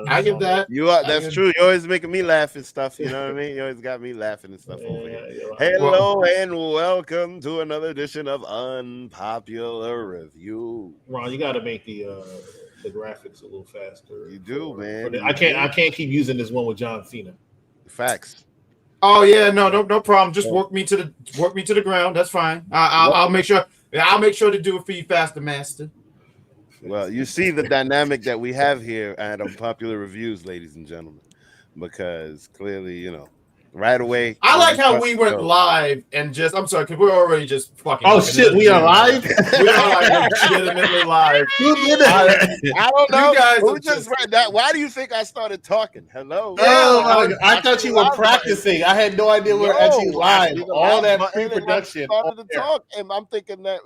I get that. You are. That's true. You're always making me laugh and stuff. You know what I mean? You always got me laughing and stuff over here. Hello and welcome to another edition of Unpopular Review. Ron, you got to make the graphics a little faster. You do, man. I can't keep using this one with John Cena. Facts. Oh yeah, no problem. Just work me to the ground. That's fine. I'll make sure. I'll make sure to do it for you faster, master. Well, you see the dynamic that we have here at Unpopular Reviews, ladies and gentlemen, because clearly, you know, right away. I like how we went live and just. I'm sorry, because we're already just fucking. Oh shit, we are live. We are like legitimately live. Who did it? I don't know. You guys who just read that? Why do you think I started talking? Hello. Oh, I thought you were practicing. I had no idea we were actually live. All that pre-production. Started to talk, and I'm thinking that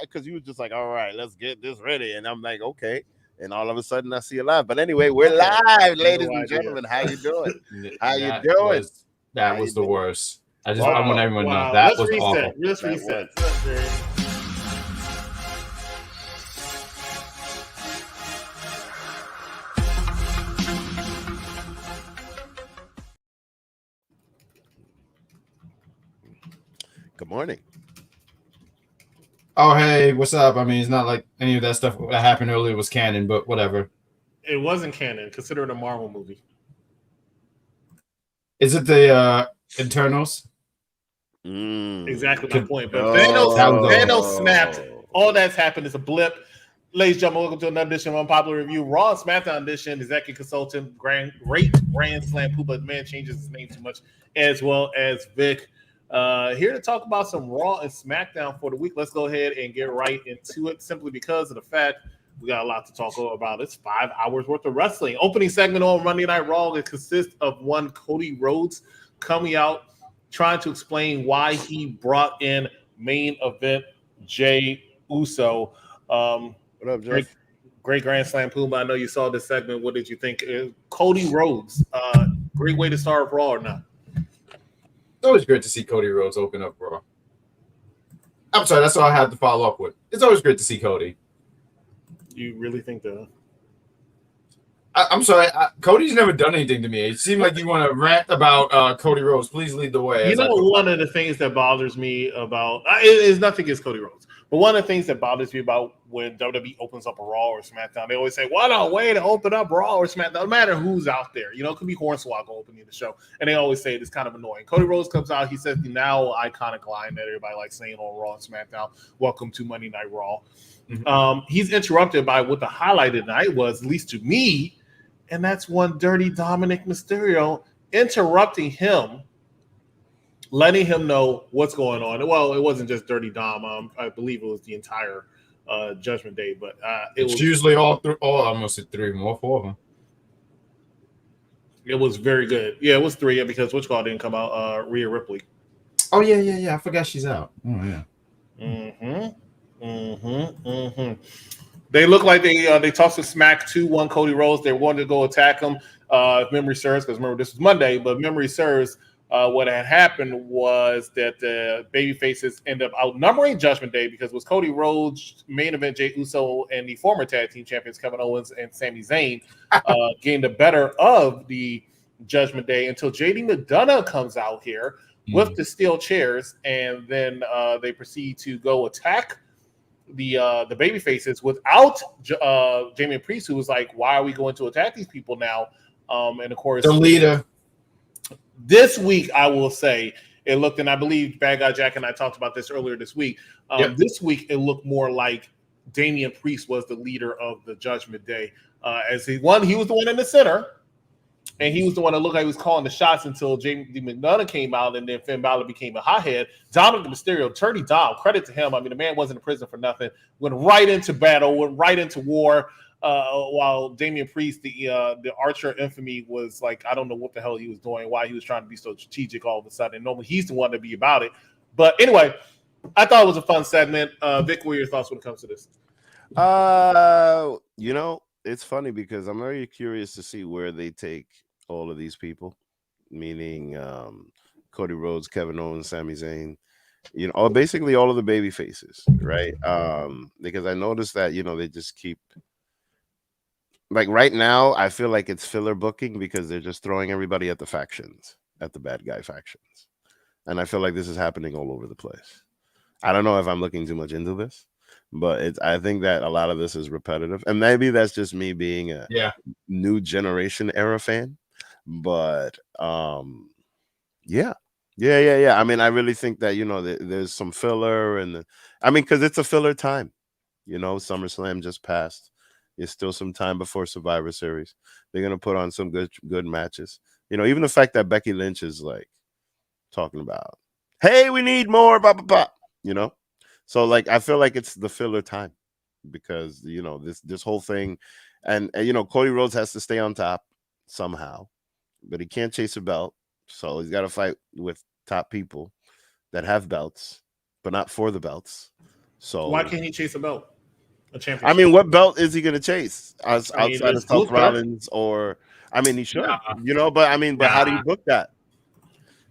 because you was just like, all right, let's get this ready, and I'm like, okay. And all of a sudden, I see you live. But anyway, we're live, ladies and gentlemen. How you doing? How you doing? That was the worst. I want everyone to know that was awful. Let's reset. Good morning. Oh, hey, what's up? I mean, it's not like any of that stuff that happened earlier was canon, but whatever. It wasn't canon. Consider it a Marvel movie. Is it the Eternals? Exactly my point. But Thanos snapped. All that's happened is a blip. Ladies and gentlemen, welcome to another edition of Unpopular Review. Raw and Smackdown edition. Executive consultant, Grand Slam Poopa. The man changes his name too much, as well as Wick. Here to talk about some Raw and Smackdown for the week. Let's go ahead and get right into it, simply because of the fact we got a lot to talk about. It's 5 hours worth of wrestling. Opening segment on Monday Night Raw. It consists of one Cody Rhodes coming out trying to explain why he brought in main event Jey Uso. What up, Jeff? Great Grand Slam Puma. I know you saw this segment. What did you think? Cody Rhodes, great way to start Raw or not? It's always great to see Cody Rhodes open up Raw. I'm sorry, that's all I had to follow up with. It's always great to see Cody. You really think that? I'm sorry, Cody's never done anything to me. It seemed like you want to rant about Cody Rhodes. Please lead the way. One of the things that bothers me about it is nothing against Cody Rhodes, but one of the things that bothers me about when WWE opens up a Raw or SmackDown, they always say, "What a way to open up Raw or SmackDown!" No matter who's out there, it could be Hornswoggle opening the show, and they always say it's kind of annoying. Cody Rhodes comes out, he says the now iconic line that everybody likes saying on Raw and SmackDown: "Welcome to Monday Night Raw." Mm-hmm. He's interrupted by what the highlight of the night was, at least to me. And that's one dirty Dominic Mysterio interrupting him, letting him know what's going on. Well, it wasn't just dirty Dom. I believe it was the entire Judgment Day, but it's usually all almost 3 more, 4 of them. It was very good. Yeah, it was 3 because which call didn't come out? Rhea Ripley. Oh yeah. I forgot she's out. Oh yeah. They look like they tossed a smack 2-1 Cody Rhodes. They wanted to go attack him. If memory serves, because remember this was Monday, but memory serves, what had happened was that the baby faces end up outnumbering Judgment Day because it was Cody Rhodes, main event Jey Uso, and the former tag team champions Kevin Owens and Sami Zayn getting the better of the Judgment Day until JD McDonough comes out here with the steel chairs, and then they proceed to go attack the baby faces without Damian Priest, who was like, why are we going to attack these people now? And of course, the leader. This week, I will say, it looked, and I believe Bad Guy Jack and I talked about this earlier this week. This week, it looked more like Damian Priest was the leader of the Judgment Day. As he was the one in the center, and he was the one that looked like he was calling the shots until JD McDonough came out, and then Finn Balor became a hothead. Dominic Mysterio, Dirty Dom, credit to him. I mean, the man wasn't in prison for nothing. Went right into battle, went right into war. While Damian Priest, the Archer infamy, was like, I don't know what the hell he was doing, why he was trying to be so strategic all of a sudden. Normally, he's the one to be about it. But anyway, I thought it was a fun segment. Vic, what are your thoughts when it comes to this? It's funny because I'm very curious to see where they take all of these people, meaning Cody Rhodes, Kevin Owens, Sami Zayn, basically all of the baby faces, right? Because I noticed that, they just keep like right now, I feel like it's filler booking because they're just throwing everybody at the factions, at the bad guy factions. And I feel like this is happening all over the place. I don't know if I'm looking too much into this, but I think that a lot of this is repetitive. And maybe that's just me being a new generation era fan. But yeah. I mean, I really think that, there's some filler I mean, because it's a filler time. SummerSlam just passed. There's still some time before Survivor Series. They're gonna put on some good matches. Even the fact that Becky Lynch is like talking about, hey, we need more, blah, blah, blah, So like I feel like it's the filler time because this whole thing, and Cody Rhodes has to stay on top somehow, but he can't chase a belt, so he's got to fight with top people that have belts, but not for the belts. So why can't he chase a belt? A championship. I mean, what belt is he going to chase outside of Seth Rollins? Or I mean, he should, but I mean, how do you book that?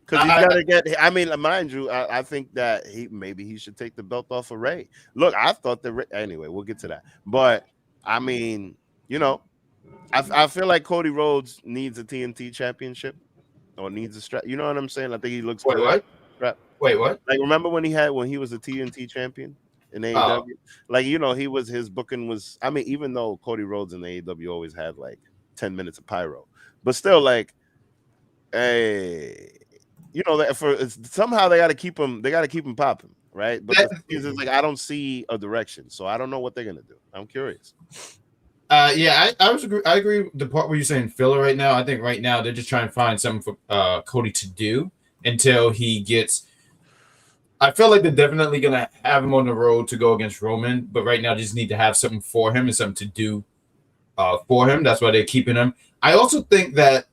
Because he's got to get. I mean, mind you, I think that maybe he should take the belt off of Ray. Look, I thought that anyway. We'll get to that, but I mean, I feel like Cody Rhodes needs a TNT championship or needs a strap. You know what I'm saying? I think he looks good. What? Strap. Wait, what? Like, remember when he was a TNT champion in AEW? Like, his booking was. I mean, even though Cody Rhodes in AEW always had like 10 minutes of pyro, but still, like, hey. Somehow they got to keep him. They got to keep him popping, right? But the thing is, like, I don't see a direction, so I don't know what they're gonna do. I'm curious. I agree with the part where you're saying filler right now. I think right now they're just trying to find something for Cody to do until he gets. I feel like they're definitely gonna have him on the road to go against Roman, but right now they just need to have something for him and something to do for him. That's why they're keeping him. I also think that.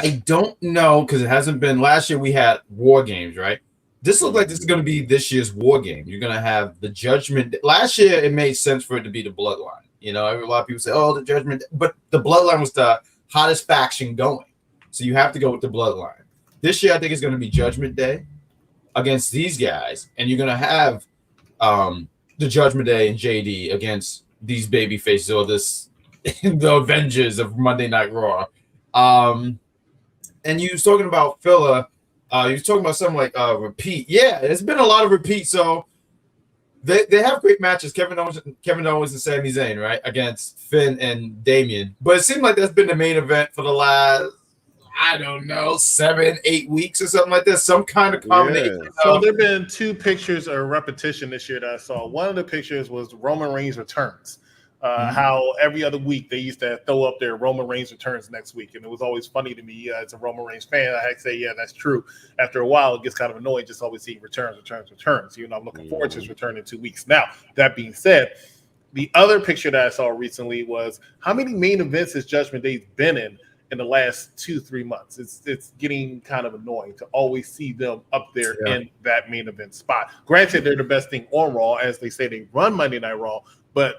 I don't know because it hasn't been. Last year we had War Games, right? This looks like this is going to be this year's War Game. You're going to have the Judgment. Last year it made sense for it to be the Bloodline. A lot of people say, "Oh, the Judgment," but the Bloodline was the hottest faction going, so you have to go with the Bloodline. This year I think it's going to be Judgment Day against these guys, and you're going to have the Judgment Day and JD against these baby faces or the Avengers of Monday Night Raw. And you was talking about filler. You was talking about something like repeat. Yeah, it's been a lot of repeats. So they have great matches. Kevin Owens and Sami Zayn, right, against Finn and Damian. But it seemed like that's been the main event for the last, I don't know, 7-8 weeks or something like that. Some kind of combination. Yeah. So there have been 2 pictures of repetition this year that I saw. One of the pictures was Roman Reigns returns. How every other week they used to throw up their Roman Reigns returns next week. And it was always funny to me as a Roman Reigns fan. I had to say, yeah, that's true. After a while, it gets kind of annoying just always seeing returns. I'm looking forward to his return in 2 weeks. Now, that being said, the other picture that I saw recently was how many main events has Judgment Day's been in the last 2-3 months. It's getting kind of annoying to always see them up there in that main event spot. Granted, they're the best thing on Raw. As they say, they run Monday Night Raw, but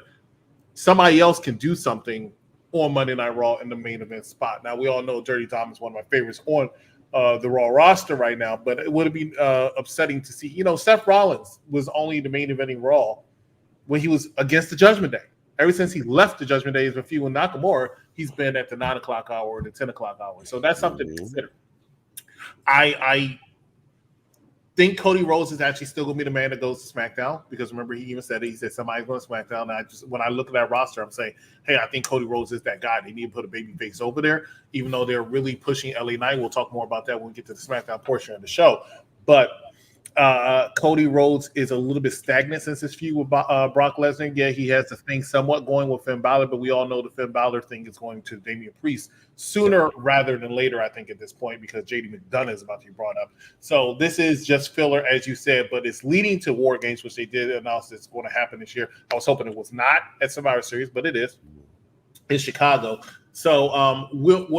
somebody else can do something on Monday Night Raw in the main event spot. Now, we all know Dirty Dom is one of my favorites on the Raw roster right now, but it would be upsetting to see. Seth Rollins was only the main eventing Raw when he was against the Judgment Day. Ever since he left the Judgment Day with few and Nakamura, he's been at the 9 o'clock hour or the 10 o'clock hour. So that's something to consider. I think Cody Rhodes is actually still going to be the man that goes to SmackDown because remember he even said it. He said somebody's going to SmackDown. And when I look at that roster, I'm saying, hey, I think Cody Rhodes is that guy. They need to put a baby face over there, even though they're really pushing LA Knight. We'll talk more about that when we get to the SmackDown portion of the show. But Cody Rhodes is a little bit stagnant since his feud with Brock Lesnar. Yeah, he has the thing somewhat going with Finn Balor, but we all know the Finn Balor thing is going to Damian Priest sooner rather than later, I think, at this point, because JD McDonough is about to be brought up. So this is just filler, as you said, but it's leading to War Games, which they did announce it's going to happen this year. I was hoping it was not at Survivor Series, but it is in Chicago. So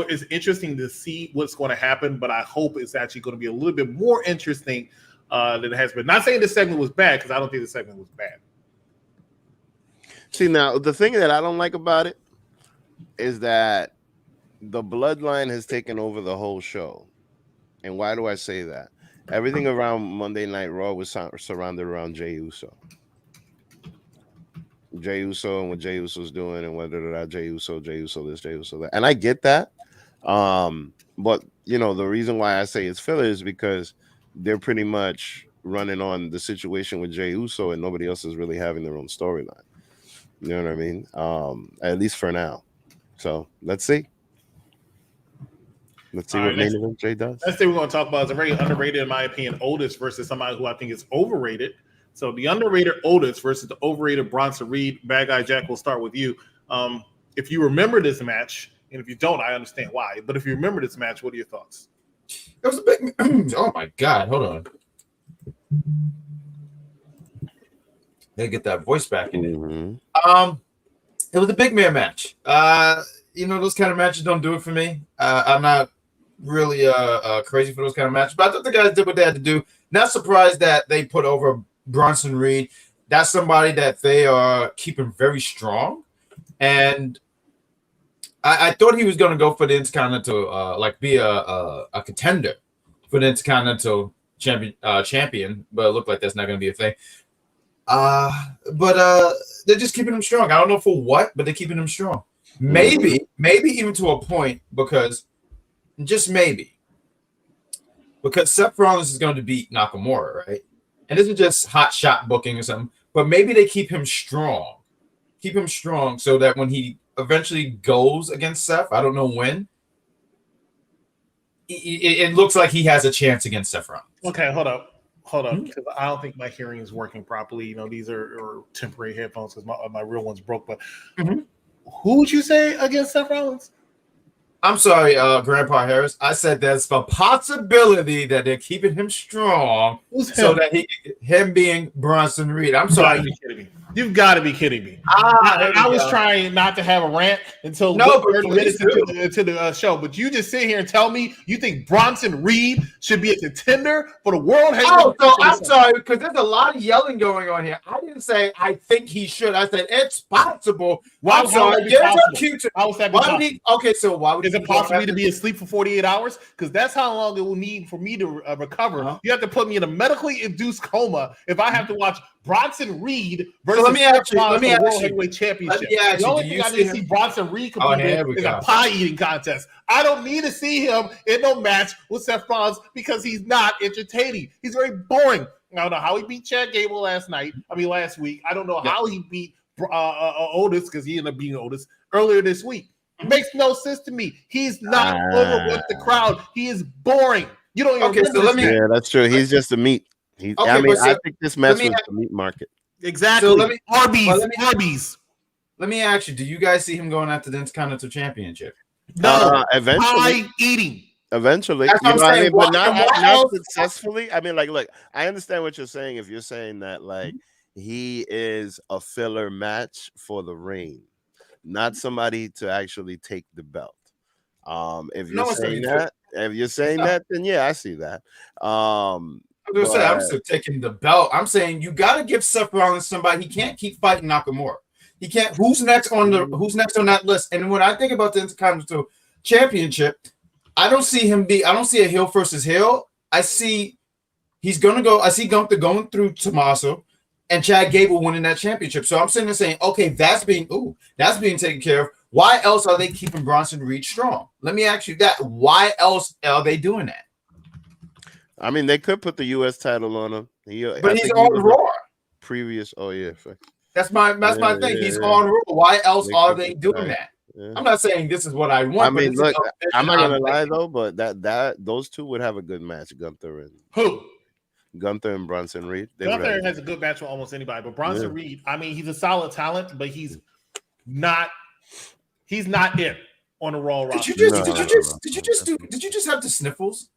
it's interesting to see what's going to happen, but I hope it's actually going to be a little bit more interesting than it has been. Not saying this segment was bad, because I don't think the segment was bad. See, now, the thing that I don't like about it is that the bloodline has taken over the whole show. And why do I say that? Everything around Monday Night Raw was surrounded around Jey Uso. Jey Uso and what Jey Uso's doing and whether that Jey Uso this, Jey Uso that. And I get that. But you know, the reason why I say it's filler is because they're pretty much running on the situation with Jey Uso and nobody else is really having their own storyline. You know what I mean? At least for now. So let's see. Let's see what main event Jay does. Next thing we're going to talk about is a very underrated, in my opinion, Otis versus somebody who I think is overrated. So the underrated Otis versus the overrated Bronson Reed. Bad Guy Jack, we'll start with you. If you remember this match, and if you don't, I understand why. But if you remember this match, what are your thoughts? It was a big. Oh my God! Hold on. Gotta get that voice back in it. It was a big man match. You know, those kind of matches don't do it for me. I'm not really crazy for those kind of matches, but I thought the guys did what they had to do. Not surprised that they put over Bronson Reed. That's somebody that they are keeping very strong, and I thought he was going to go for the Intercontinental, be a contender for the Intercontinental champion, but it looked like that's not going to be a thing. But they're just keeping him strong. I don't know for what, but they're keeping him strong. Maybe even to a point, because Seth Rollins is going to beat Nakamura, right? And this is just hot shot booking or something. But maybe they keep him strong so that when he eventually goes against Seth, I don't know when, it looks like he has a chance against Seth Rollins. Okay, hold up, because I don't think my hearing is working properly. You know, these are temporary headphones because my real one's broke. But who would you say against Seth Rollins? I'm sorry, Grandpa Harris. I said there's a possibility that they're keeping him strong so that him being Bronson Reed. I'm sorry. You've got to be kidding me. I was trying not to have a rant until 30 minutes into the show, but you just sit here and tell me you think Bronson Reed should be a contender for the world heavyweight. I'm sorry, because there's a lot of yelling going on here. I didn't say I think he should. I said it's possible. Why would that be Okay, so why would is it possible to be asleep for 48 hours? Because that's how long it will need for me to recover. You have to put me in a medically induced coma if I have to watch Bronson Reed versus let me ask you. World Heavyweight Championship. The only thing I need to see Bronson Reed compete is a pie eating contest. I don't need to see him in no match with Seth Rollins because he's not entertaining. He's very boring. I don't know how he beat Chad Gable last week. I don't know how he beat Otis, because he ended up beating Otis earlier this week. It makes no sense to me. He's not over with the crowd. He is boring. You don't even Yeah, that's true. He's just a meat. I think this match was the meat market. Exactly. So Arby's. Let me ask you, do you guys see him going after the Intercontinental Championship? No. Eventually. Pie eating. Eventually. You know what I mean? But not successfully. I mean, look, I understand what you're saying if you're saying that, he is a filler match for the reign, not somebody to actually take the belt. If you're saying that, then yeah, I see that. I'm still taking the belt. I'm saying you got to give Seth Rollins somebody. He can't keep fighting Nakamura. He can't. Who's next on that list? And when I think about the Intercontinental Championship, I don't see a heel versus heel. I see Gunther going through Tommaso and Chad Gable winning that championship. So I'm sitting there saying, okay, that's being taken care of. Why else are they keeping Bronson Reed strong? Let me ask you that. Why else are they doing that? I mean, they could put the U.S. title on him, but he's on Raw. That's my thing. He's on Raw. Why else are they doing that? Yeah. I'm not saying this is what I want. I mean, look, I'm not gonna lie though, but that those two would have a good match. Gunther and Bronson Reed. Gunther has a good match with almost anybody, but Bronson Reed, I mean, he's a solid talent, but he's not it on the Raw roster. Did you just have the sniffles?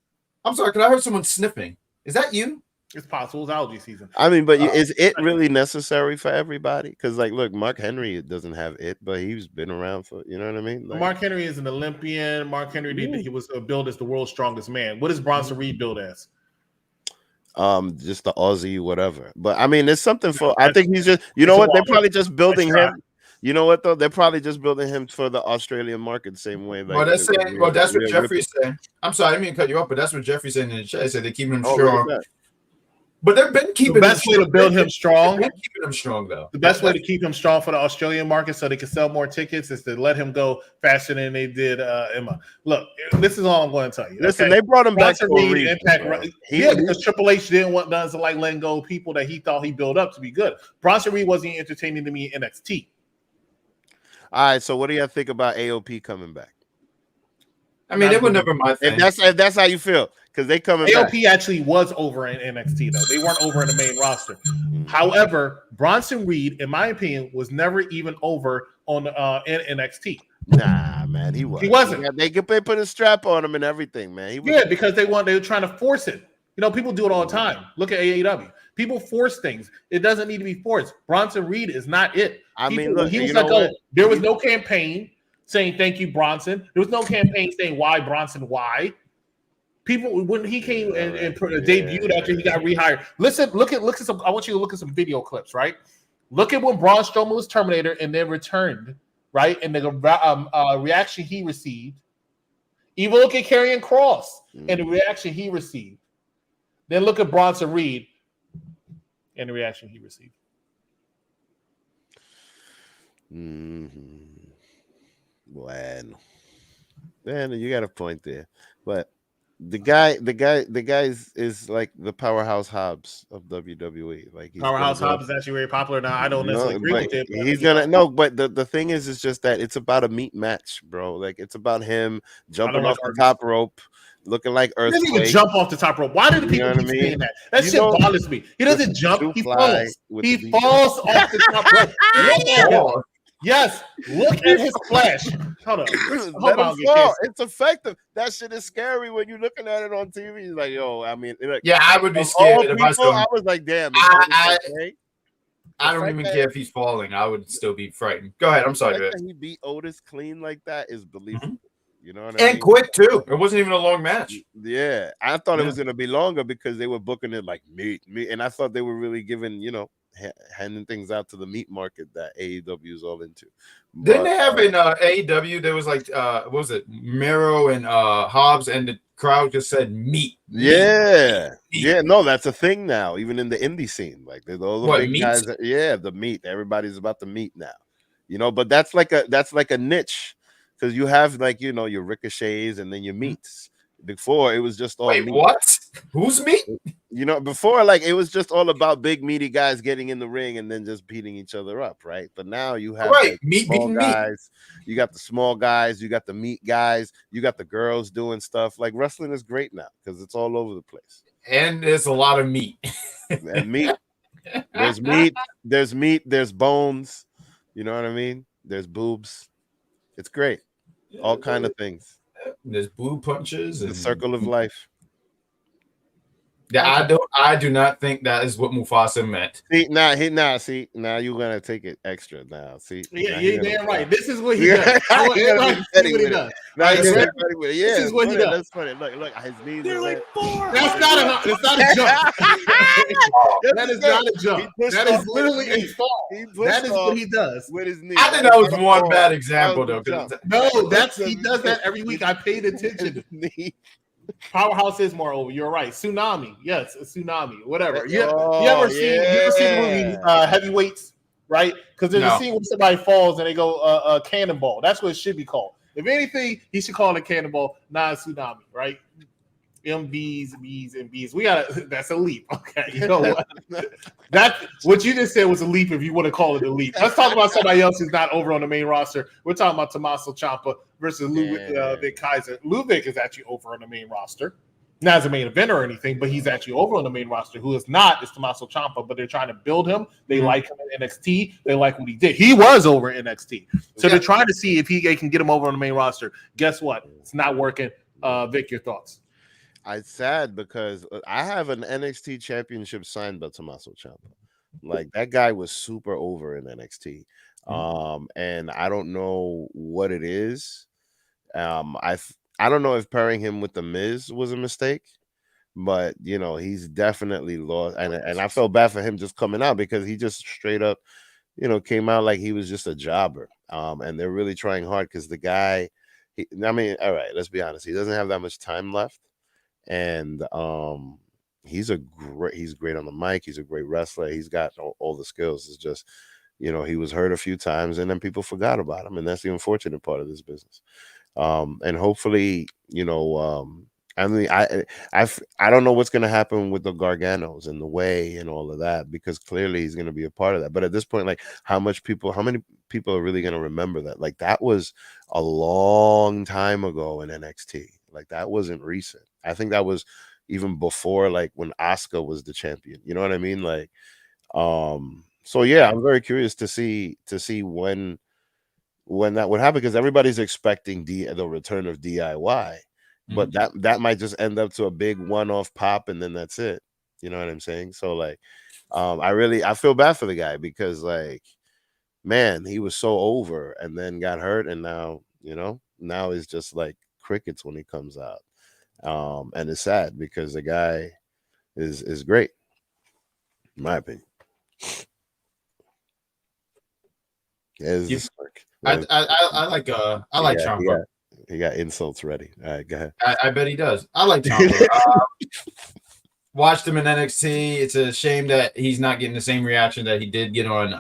I'm sorry, because I heard someone sniffing. Is that you? It's possible. It's allergy season. I mean, but is it really necessary for everybody? Because, look, Mark Henry doesn't have it, but he's been around for, you know what I mean? Mark Henry is an Olympian. Mark Henry, he was billed as the world's strongest man. What is Bronson Reed billed as? Just the Aussie, whatever. But, I mean, it's something for, I think he's just, you know what? They're probably just building him. You know what though? They're probably just building him for the Australian market, same way. That's what Jeffrey's saying. I'm sorry, I didn't mean to cut you off, but that's what Jeffrey's saying in the chat. He said they're keeping him strong. But they've been keeping the best way to build him strong. Keeping him strong though. The best way to keep him strong for the Australian market, so they can sell more tickets, is to let him go faster than they did Emma. Look, this is all I'm going to tell you. Listen, they brought him back to Reed, Impact. Because Triple H didn't want to like letting go of people that he thought he built up to be good. Bronson Reed wasn't entertaining to me in NXT. All right, so what do you think about AOP coming back? I mean, it was never my thing. If that's how you feel, because they coming back. AOP actually was over in NXT, though. They weren't over in the main roster. However, Bronson Reed, in my opinion, was never even over on in NXT. Nah, man, he wasn't. He wasn't. They put a strap on him and everything, man. Because they were trying to force it. You know, people do it all the time. Look at AEW. People force things. It doesn't need to be forced. Bronson Reed is not it. Look, he was like, there was no campaign saying thank you, Bronson. There was no campaign saying why Bronson, why. People, when he came and debuted after he got rehired. Look at some. I want you to look at some video clips, right? Look at when Braun Strowman was terminated and then returned, right? And the reaction he received. Even look at Karrion Kross and the reaction he received. Then look at Bronson Reed and the reaction he received. Well, man, you got a point there, but the guy is like the powerhouse Hobbs of WWE. Like powerhouse Hobbs is actually very popular now. I don't necessarily agree with it. He's gonna no, but the thing is just that it's about a meat match, bro. Like it's about him jumping off the top rope, looking like Earthquake. He doesn't even jump off the top rope. Why do the people keep saying that? That shit bothers me. He doesn't jump. He falls. He falls off the top rope. Yes, look at his flash. Hold on. It's effective. That shit is scary when you're looking at it on TV. It's like, yo, I mean, yeah, I would be scared if I saw him. I was like, damn. I don't even care if he's falling. I would still be frightened. Go ahead. I'm sorry. He beat Otis clean like that is believable. You know what I mean? And quick too. It wasn't even a long match. Yeah, I thought it was gonna be longer because they were booking it like meat, and I thought they were really giving handing things out to the meat market that AEW is all into. Didn't they have in AEW? There was like what was it, Miro and Hobbs, and the crowd just said meat. Yeah. No, that's a thing now. Even in the indie scene, like there's all the big guys. The meat. Everybody's about the meat now. But that's like a niche because you have like your ricochets and then your meats. Before it was just all meat. What? Who's meat? Before like it was just all about big meaty guys getting in the ring and then just beating each other up, right? But now you have meat beating guys. You got the small guys, you got the meat guys, you got the girls doing stuff. Like wrestling is great now because it's all over the place. And there's a lot of meat. And meat. There's meat, there's bones. You know what I mean? There's boobs. It's great. All kind of things. There's blue punches and the circle of life. Yeah, I do not think that is what Mufasa meant. See, now you're gonna take it extra now. See, you're damn right. This is what he does. This is what he does. That's funny. Look, his knees are like 4. That's not a jump. That is not a jump. That is literally a fall. That is what he does with his knees. I think that was one bad example though. No, he does that every week. I paid attention. Powerhouse is more over. You're right. Tsunami. Yes, a tsunami. Whatever. You ever seen the movie Heavyweights? Right? Because there's a scene where somebody falls and they go cannonball. That's what it should be called. If anything, he should call it a cannonball, not a tsunami. Right? B's, and B's. That's a leap. Okay. You know what? What you just said was a leap if you want to call it a leap. Let's talk about somebody else who's not over on the main roster. We're talking about Tommaso Ciampa versus Ludwig Kaiser. Ludwig is actually over on the main roster. Not as a main eventer or anything, but he's actually over on the main roster. Who is not is Tommaso Ciampa, but they're trying to build him. They like him in NXT. They like what he did. He was over in NXT. So they're trying to see if they can get him over on the main roster. Guess what? It's not working. Vic, your thoughts? It's sad because I have an NXT championship signed by Tommaso Ciampa. Like that guy was super over in NXT. And I don't know what it is. I don't know if pairing him with the Miz was a mistake, but he's definitely lost. And I felt bad for him just coming out because he just straight up, came out like he was just a jobber. And they're really trying hard because the guy, all right, let's be honest, he doesn't have that much time left. And he's great on the mic. He's a great wrestler. He's got all the skills. It's just, he was hurt a few times and then people forgot about him. And that's the unfortunate part of this business. And hopefully, I mean, I don't know what's going to happen with the Garganos and the way and all of that, because clearly he's going to be a part of that. But at this point, like, how many people are really going to remember that? Like, that was a long time ago in NXT. Like, that wasn't recent. I think that was even before, like, when Asuka was the champion. You know what I mean? Like, so yeah, I'm very curious to see when that would happen, because everybody's expecting the return of DIY. But that might just end up to a big one-off pop, and then that's it. You know what I'm saying? So, like, I feel bad for the guy, because, like, man, he was so over and then got hurt, and now it's just like crickets when he comes out. And it's sad, because the guy is great, in my opinion. I like Ciampa. He got insults ready. All right, go ahead. I bet he does. I like Ciampa. Watched him in NXT. It's a shame that he's not getting the same reaction that he did get on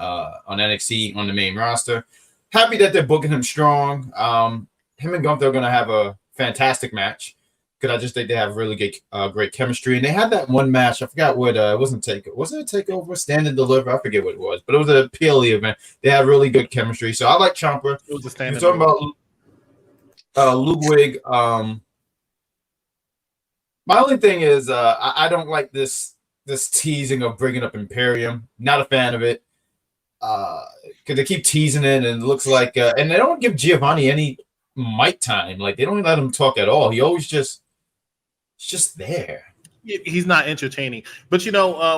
NXT on the main roster. Happy that they're booking him strong. Him and Gunther are going to have a fantastic match, because I just think they have really great chemistry. And they had that one match. I forgot what it wasn't Takeover. Was it a Takeover? Stand and Deliver? I forget what it was, but it was a PLE event. They had really good chemistry. So I like Ciampa. It was a stand. Talking about Ludwig. My only thing is I don't like this teasing of bringing up Imperium. Not a fan of it, because they keep teasing it, and it looks like and they don't give Giovanni any mic time. Like, they don't let him talk at all. He always just there. He's not entertaining. But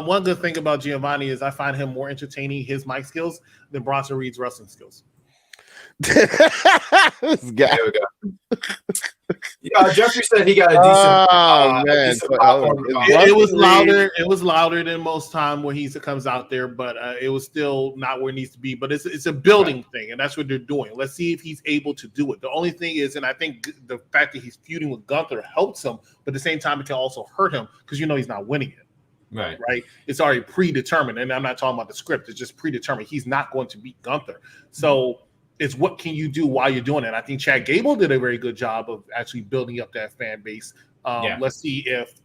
one good thing about Giovanni is I find him more entertaining, his mic skills, than Bronson Reed's wrestling skills. This guy. There we go. Jeffrey said he got a decent. Man, it was louder. It was louder than most time when he comes out there, but it was still not where it needs to be. But it's a building thing, and that's what they're doing. Let's see if he's able to do it. The only thing is, and I think the fact that he's feuding with Gunther helps him, but at the same time, it can also hurt him, because he's not winning it. Right. It's already predetermined, and I'm not talking about the script. It's just predetermined. He's not going to beat Gunther. So it's what can you do while you're doing it. And I think Chad Gable did a very good job of actually building up that fan base. Let's see if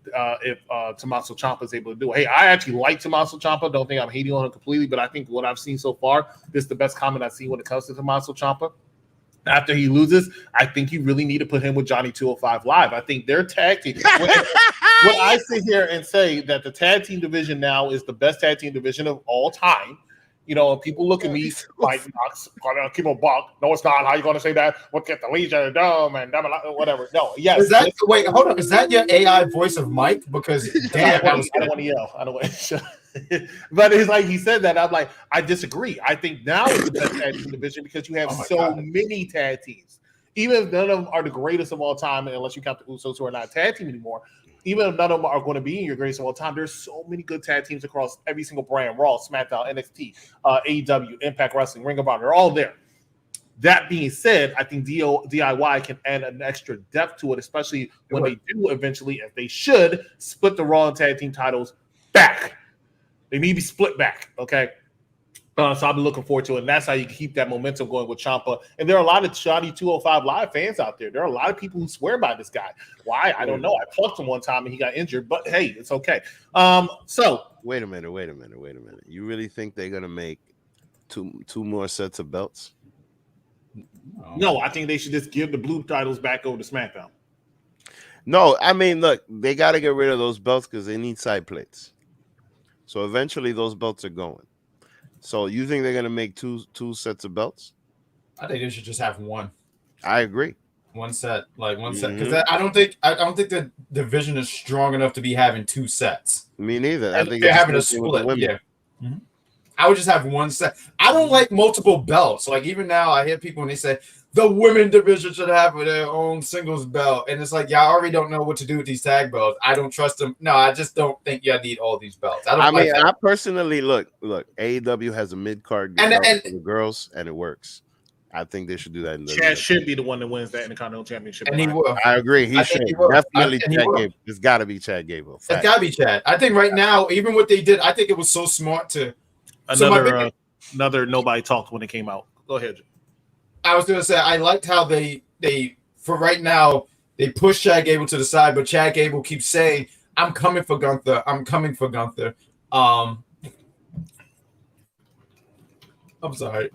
Tommaso Ciampa is able to do it. Hey, I actually like Tommaso Ciampa. Don't think I'm hating on him completely, but I think what I've seen so far, this is the best comment I've seen when it comes to Tommaso Ciampa. After he loses, I think you really need to put him with Johnny 205 Live. I think their tag team. When I sit here and say that the tag team division now is the best tag team division of all time, people look at me like, keep a buck. No, it's not. How you going to say that? Look at the Legion of Dome and whatever. No, yes. Wait, hold on. Is that your AI voice of Mike? Because damn, I don't want to yell. I don't want to. But it's like he said that. I'm like, I disagree. I think now is the best tag team division, because you have many tag teams. Even if none of them are the greatest of all time, unless you count the Usos, who are not a tag team anymore. Even if none of them are going to be in your greatest of all time, there's so many good tag teams across every single brand: Raw, SmackDown, NXT, AEW, Impact Wrestling, Ring of Honor. They're all there. That being said, I think DIY can add an extra depth to it, especially when they do eventually, if they should, split the Raw and tag team titles back. They need to be split back, okay? So I've been looking forward to it, and that's how you keep that momentum going with Ciampa. And there are a lot of Johnny 205 Live fans out there. There are a lot of people who swear by this guy. Why? I don't know. I plucked him one time and he got injured, but hey, it's okay. So wait a minute. You really think they're gonna make two more sets of belts? No, I think they should just give the blue titles back over to SmackDown. No, I mean, look, they got to get rid of those belts because they need side plates. So eventually, those belts are going. So you think they're gonna make two sets of belts? I think they should just have one. I agree. One set, because I don't think the division is strong enough to be having two sets. Me neither. I think they're having a split. Yeah. Mm-hmm. I would just have one set. I don't like multiple belts. Like, even now, I hear people and they say the women division should have their own singles belt, and it's like, y'all already don't know what to do with these tag belts. I don't trust them. No, I just don't think y'all need all these belts. I personally look. AEW has a mid card belt for the girls, and it works. I think they should do that. Chad should be the one that wins that Intercontinental Championship. And he will. I agree. He should. Definitely Chad Gable. It's got to be Chad Gable. Fact. It's got to be Chad. I think right now, even what they did, I think it was so smart to. Another nobody talked when it came out. Go ahead. I was going to say, I liked how they for right now, they push Chad Gable to the side, but Chad Gable keeps saying, I'm coming for Gunther. I'm coming for Gunther. I'm sorry.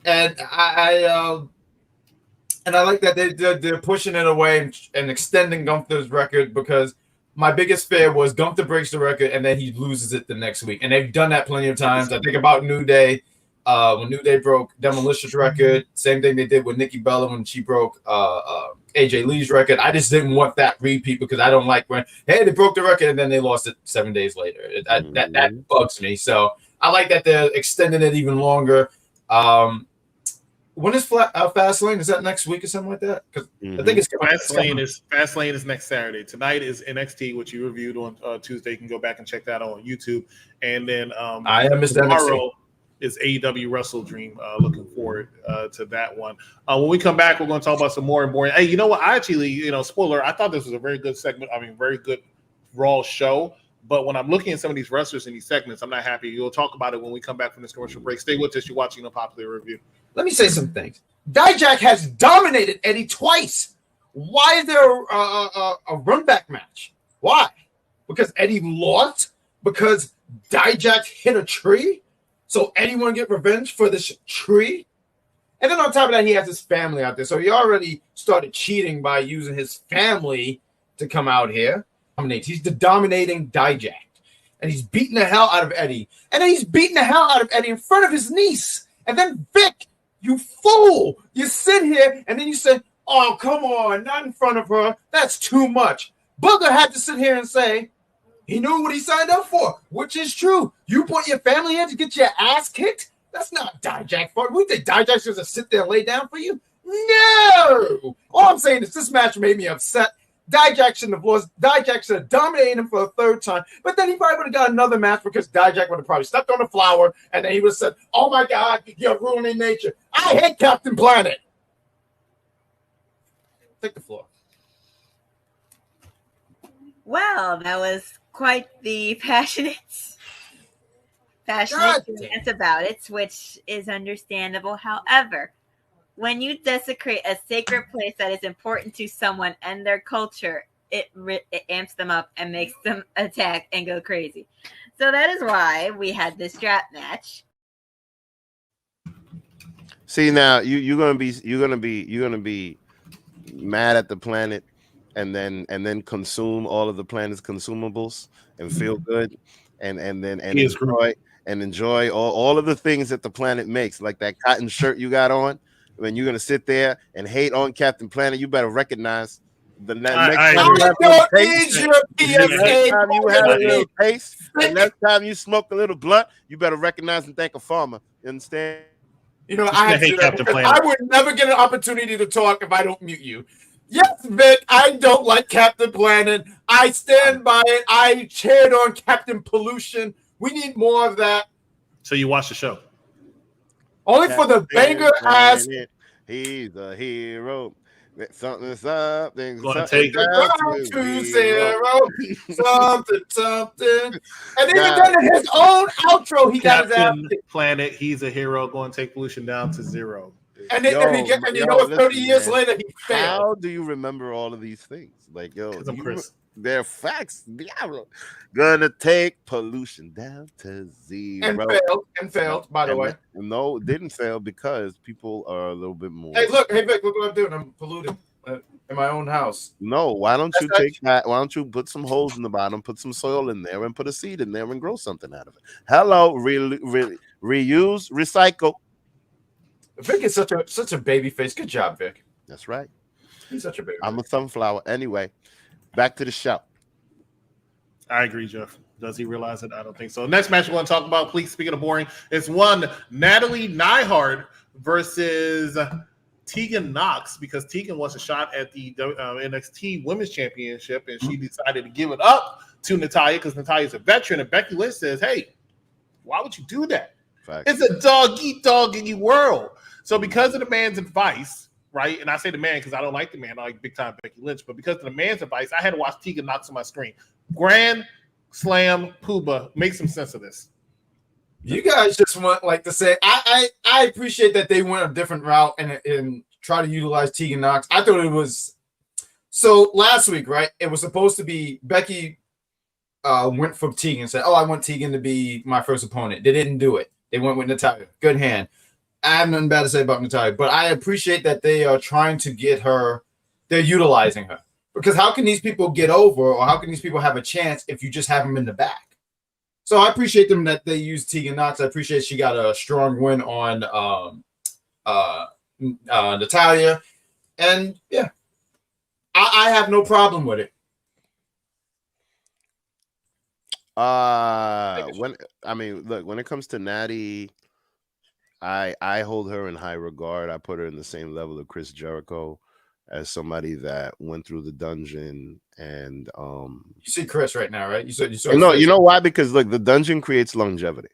And I like that they're pushing it away and extending Gunther's record, because my biggest fear was Gunther breaks the record and then he loses it the next week. And they've done that plenty of times. I think about New Day. When New Day broke Demolish's record, same thing they did with Nikki Bella when she broke AJ Lee's record. I just didn't want that repeat, because I don't like when, hey, they broke the record and then they lost it 7 days later. That bugs me. So I like that they're extending it even longer. When is Fastlane? Is that next week or something like that? Because I think it's Fastlane is next Saturday. Tonight is NXT, which you reviewed on Tuesday. You can go back and check that out on YouTube. And then tomorrow is AEW Wrestle Dream. Looking forward to that one. When we come back, we're going to talk about some more and boring. Hey, you know what? I actually, spoiler, I thought this was a very good segment. I mean, very good Raw show. But when I'm looking at some of these wrestlers in these segments, I'm not happy. You'll talk about it when we come back from this commercial break. Stay with us. You're watching a Popular Review. Let me say some things. Dijak has dominated Eddie twice. Why is there a run back match? Why? Because Eddie lost? Because Dijak hit a tree? So Eddie want to get revenge for this tree? And then on top of that, he has his family out there. So he already started cheating by using his family to come out here. He's the dominating Dijak. And he's beating the hell out of Eddie. And then he's beating the hell out of Eddie in front of his niece. And then Vic, you fool. You sit here and then you say, oh, come on, not in front of her. That's too much. Booger had to sit here and say, he knew what he signed up for, which is true. You put your family in to get your ass kicked? That's not Dijak for you. Think Dijak's going to sit there and lay down for you? No. All I'm saying is this match made me upset. Dijak shouldn't have lost. Dijak should have dominated him for a third time. But then he probably would have got another match, because Dijak would have probably stepped on the flower, and then he would have said, oh, my God, you're ruining nature. I hate Captain Planet. Take the floor. Well, that was quite the passionate stance about it, which is understandable. However, when you desecrate a sacred place that is important to someone and their culture, it amps them up and makes them attack and go crazy. So that is why we had this strap match. See, now you're gonna be mad at the planet, and then consume all of the planet's consumables and feel good, and enjoy all of the things that the planet makes, like that cotton shirt you got on. When you're gonna sit there and hate on Captain Planet, you better recognize the next time you have a little taste, the next time you smoke a little blunt, you better recognize and thank a farmer. You understand? I hate Captain Planet. I would never get an opportunity to talk if I don't mute you. Yes, Vic, I don't like Captain Planet. I stand by it. I cheered on Captain Pollution. We need more of that. So you watch the show? Only for the banger ass. He's a hero. Something's gonna take it to zero. Something. And even then in his own outro, he got his ass. Planet, he's a hero. Going to take pollution down to zero. And then 30 years later, he failed. How do you remember all of these things? Like, I'm Chris. They're facts. Diablo. Gonna take pollution down to zero. And failed, by the way. No, didn't fail because people are a little bit more. Hey, Vic, look what I'm doing. I'm polluting in my own house. No, why don't you take that? Why don't you put some holes in the bottom, put some soil in there, and put a seed in there and grow something out of it? Hello, reuse, recycle. Vic is such a baby face. Good job, Vic. That's right. He's such a baby. I'm a sunflower. Anyway, back to the show. I agree, Jeff. Does he realize it? I don't think so. Next match we're going to talk about, please, speaking of boring, it's one Natalie Neihart versus Tegan Knox, because Tegan wants a shot at the NXT Women's Championship, and she decided to give it up to Natalya because Natalya's a veteran, and Becky Lynch says, hey, why would you do that? Fact. It's a dog-eat-dog-y world. So because of the man's advice, right? And I say the man because I don't like the man, I like big time Becky Lynch, but because of the man's advice, I had to watch Tegan Knox on my screen. Grand Slam Puba, make some sense of this. You guys just want like to say I appreciate that they went a different route and try to utilize Tegan Knox. I thought it was so last week, right? It was supposed to be Becky went for Tegan and said, "Oh, I want Tegan to be my first opponent." They didn't do it. They went with Natalya. Good hand. I have nothing bad to say about Natalya, but I appreciate that they are trying to get her. They're utilizing her because how can these people get over, or how can these people have a chance if you just have them in the back? So I appreciate them that they used Tegan Knox. I appreciate she got a strong win on Natalya, and yeah, I have no problem with it. When it comes to Natty, I hold her in high regard. I put her in the same level of Chris Jericho as somebody that went through the dungeon and you see Chris right now, right? You saw no, you know why? Because look, the dungeon creates longevity.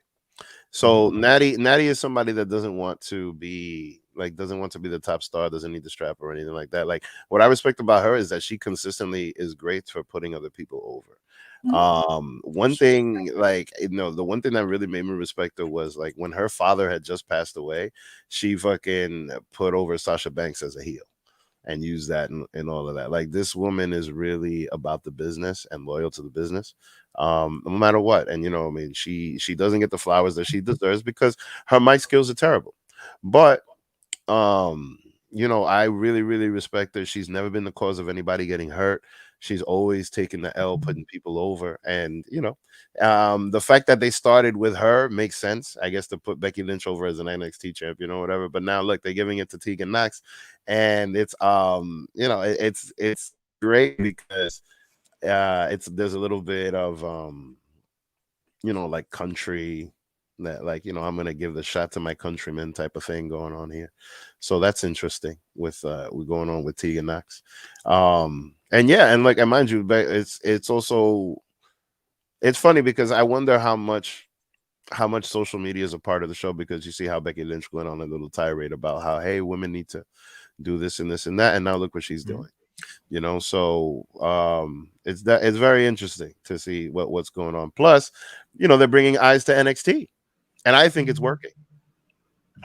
So Natty is somebody that doesn't want to be the top star, doesn't need the strap or anything like that. Like what I respect about her is that she consistently is great for putting other people over. One thing, the one thing that really made me respect her was like when her father had just passed away, she fucking put over Sasha Banks as a heel and use that and all of that. Like this woman is really about the business and loyal to the business, no matter what. And she doesn't get the flowers that she deserves because her mic skills are terrible. But I really, really respect her. She's never been the cause of anybody getting hurt. She's always taken the L, putting people over. And, the fact that they started with her makes sense, I guess, to put Becky Lynch over as an NXT champion or whatever. But now, look, they're giving it to Tegan Knox. And it's, it's great because there's a little bit of, like country that I'm going to give the shot to my countrymen type of thing going on here. So that's interesting with going on with Tegan Knox. And mind you, it's also funny because I wonder how much social media is a part of the show, because you see how Becky Lynch went on a little tirade about how, hey, women need to do this and this and that, and now look what she's doing. So it's very interesting to see what's going on. Plus, they're bringing eyes to NXT, and I think it's working.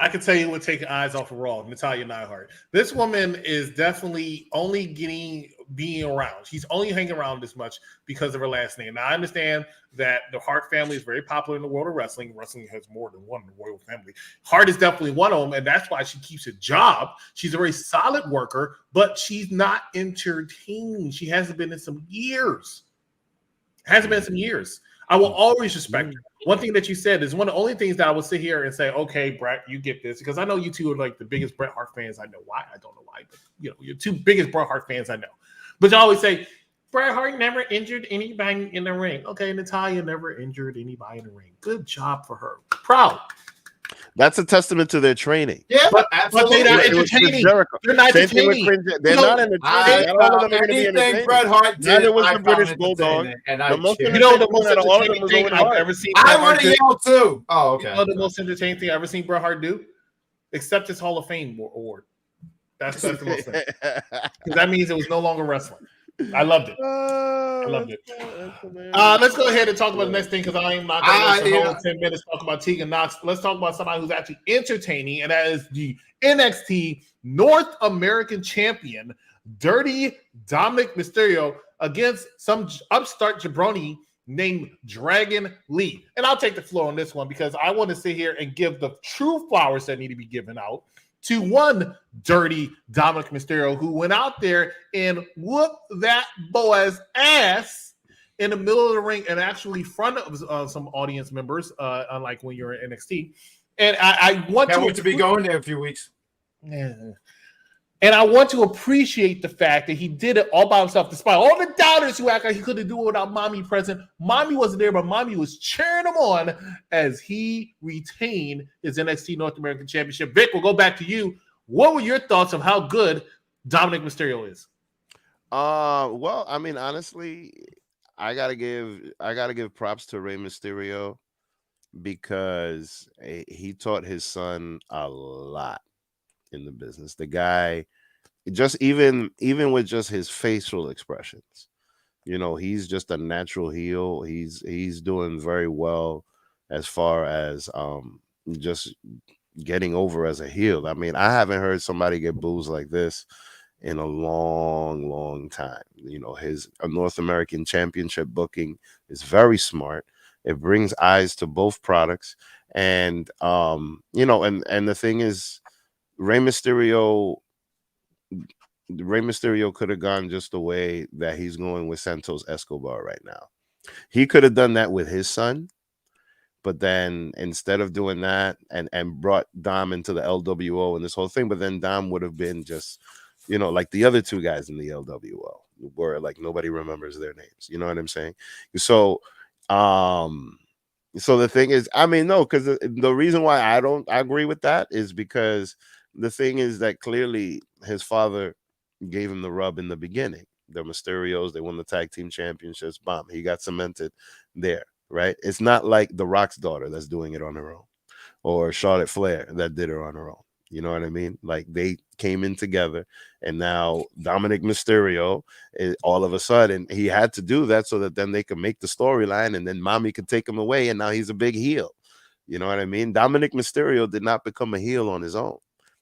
I can tell you what taking eyes off of Raw, Natalya Neidhart. This woman is definitely only being around. She's only hanging around this much because of her last name. Now, I understand that the Hart family is very popular in the world of wrestling. Wrestling has more than one royal family. Hart is definitely one of them, and that's why she keeps a job. She's a very solid worker, but she's not entertaining. She hasn't been in some years. I will always respect her. One thing that you said is one of the only things that I would sit here and say, okay, Brett, you get this, because I know you two are like the biggest Bret Hart fans I know. Why? I don't know why, but you're two biggest Bret Hart fans I know. But you always say, Bret Hart never injured anybody in the ring. Okay, Natalya never injured anybody in the ring. Good job for her. Proud. That's a testament to their training. Yeah, but they're not entertaining. They're not entertaining. They're not entertaining. Not all of them are going to be entertaining. Bret Hart did, neither was the British Bulldog. And the most entertaining thing I've ever seen. I want to yell too. Oh, okay. The most entertaining thing I've ever seen Bret Hart do, except his Hall of Fame award. That's the most thing. Because that means it was no longer wrestling. I loved it. Let's go ahead and talk about the next thing, because I am not going to hold 10 minutes talk about Tegan Knox. Let's talk about somebody who's actually entertaining, and that is the NXT North American Champion, Dirty Dominic Mysterio, against some upstart jabroni named Dragon Lee. And I'll take the floor on this one because I want to sit here and give the true flowers that need to be given out to one Dirty Dominic Mysterio, who went out there and whooped that boy's ass in the middle of the ring and actually front of some audience members, unlike when you're in NXT. And I want to be going there in a few weeks. Yeah. And I want to appreciate the fact that he did it all by himself, despite all the doubters who act like he couldn't do it without Mommy present. Mommy wasn't there, but Mommy was cheering him on as he retained his NXT North American Championship. Vic, we'll go back to you. What were your thoughts of how good Dominic Mysterio is? Well, I mean, honestly, I gotta give props to Rey Mysterio because he taught his son a lot. in the business. The guy, just even with just his facial expressions, he's just a natural heel. He's doing very well as far as just getting over as a heel. I mean, I haven't heard somebody get boos like this in a long time. His North American Championship booking is very smart. It brings eyes to both products, and and the thing is, Rey Mysterio could have gone just the way that he's going with Santos Escobar right now. He could have done that with his son, but then instead of doing that and brought Dom into the LWO and this whole thing, but then Dom would have been just, like the other two guys in the LWO, where like nobody remembers their names. You know what I'm saying? So the thing is, I mean, no, because the reason why I don't agree with that is because the thing is that clearly his father gave him the rub in the beginning. The Mysterios, they won the tag team championships. Bomb. He got cemented there, right? It's not like The Rock's daughter that's doing it on her own, or Charlotte Flair that did it on her own. You know what I mean? Like, they came in together, and now Dominic Mysterio, all of a sudden, he had to do that so that then they could make the storyline, and then mommy could take him away, and now he's a big heel. You know what I mean? Dominic Mysterio did not become a heel on his own.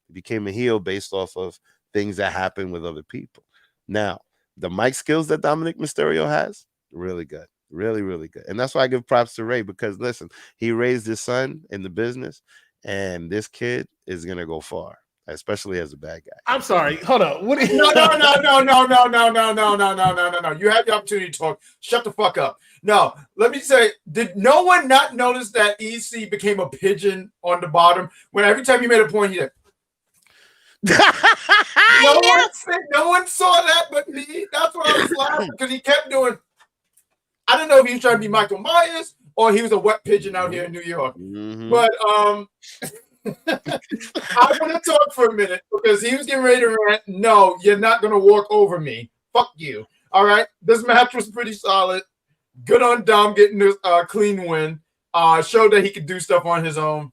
He became a heel based off of things that happen with other people. Now, the mic skills that Dominic Mysterio has, really good. Really, really good. And that's why I give props to Ray, because listen, he raised his son in the business, and this kid is gonna go far, especially as a bad guy. I'm sorry. Hold on. What is No. You had the opportunity to talk. Shut the fuck up. No, let me say, did no one not notice that EC became a pigeon on the bottom when every time you made a point, he did. No one saw that but me. That's why I was laughing, because he kept doing. I don't know if he was trying to be Michael Myers or he was a wet pigeon out here in New York. Mm-hmm. But I want to talk for a minute, because he was getting ready to rant. No, you're not going to walk over me. Fuck you. All right. This match was pretty solid. Good on Dom getting this clean win. Showed that he could do stuff on his own.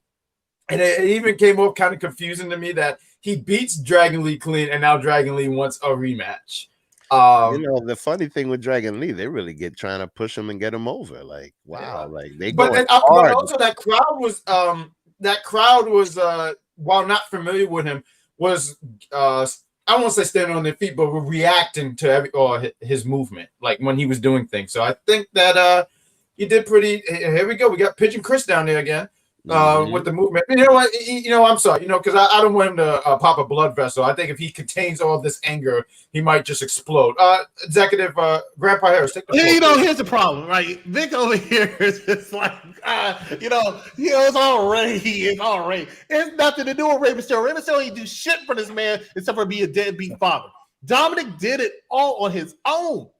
And it even came off kind of confusing to me that he beats Dragon Lee clean, and now Dragon Lee wants a rematch. The funny thing with Dragon Lee, they really trying to push him and get him over. Like, wow, like they go. But also that crowd was while not familiar with him, was I don't want to say standing on their feet, but were reacting to his movement, like when he was doing things. So I think that he did pretty. Here we go. We got Pigeon Chris down there again. With the movement. You know what? I'm sorry, because I don't want him to pop a blood vessel. I think if he contains all this anger, he might just explode. Executive Grandpa Harris, take the floor. Here's the problem, right? Vic over here is just like, it's all Ray. It's all Ray. It's nothing to do with Rey Mysterio. Rey Mysterio ain't do shit for this man except for be a deadbeat father. Dominic did it all on his own.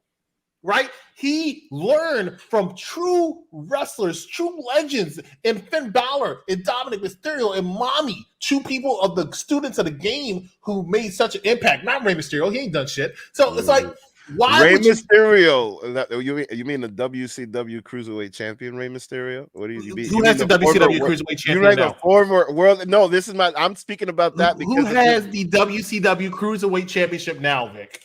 Right? He learned from true wrestlers, true legends, and Finn Balor and Dominic Mysterio and Mommy, true people of the students of the game who made such an impact. Not Rey Mysterio. He ain't done shit. So it's like, why Rey Mysterio? You mean the WCW Cruiserweight Champion Rey Mysterio? What do you mean? Who has the WCW Cruiserweight Champion now? The former world. No, this is I'm speaking about that because who has the WCW Cruiserweight Championship now, Vic?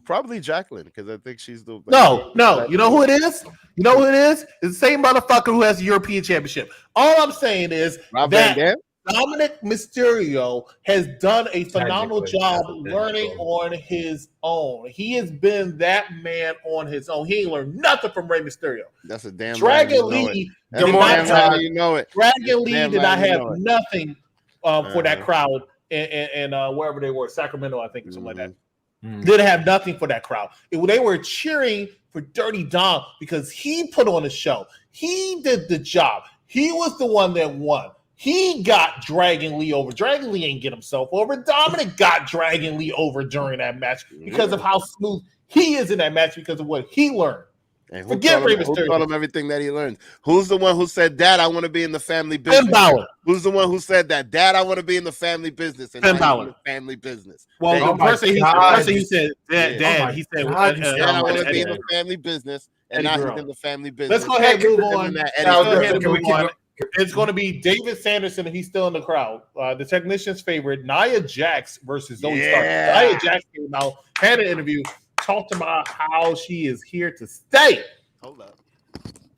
Probably Jacqueline, because I think she's the no. You know who it is? It's the same motherfucker who has the European Championship. All I'm saying is that Dominic Mysterio has done a phenomenal job learning on his own. He has been that man on his own. He ain't learned nothing from Rey Mysterio. That's a damn Dragon Lee. Dragon Lee did not have nothing for that crowd and wherever they were, Sacramento, I think, or something like that. Didn't have nothing for that crowd. They were cheering for Dirty Dom because he put on a show. He did the job. He was the one that won. He got Dragon Lee over. Dragon Lee ain't get himself over. Dominic got Dragon Lee over during that match because of how smooth he is in that match, because of what he learned. And who taught him everything that he learned? Who's the one who said, Dad, I want to be in the family business? Finn Balor. Who's the one who said that? Dad, I want to be in the family business. And Finn Balor. Family business. Well, the person he said, Dad, he said, I want to be in the family business. And now he's in the family business. Let's go ahead and move on. It's going to be David Sanderson if he's still in the crowd. The technician's favorite, Nia Jax versus Zoe Stark. Nia Jax came out, had an interview, talked about how she is here to stay. Hold up.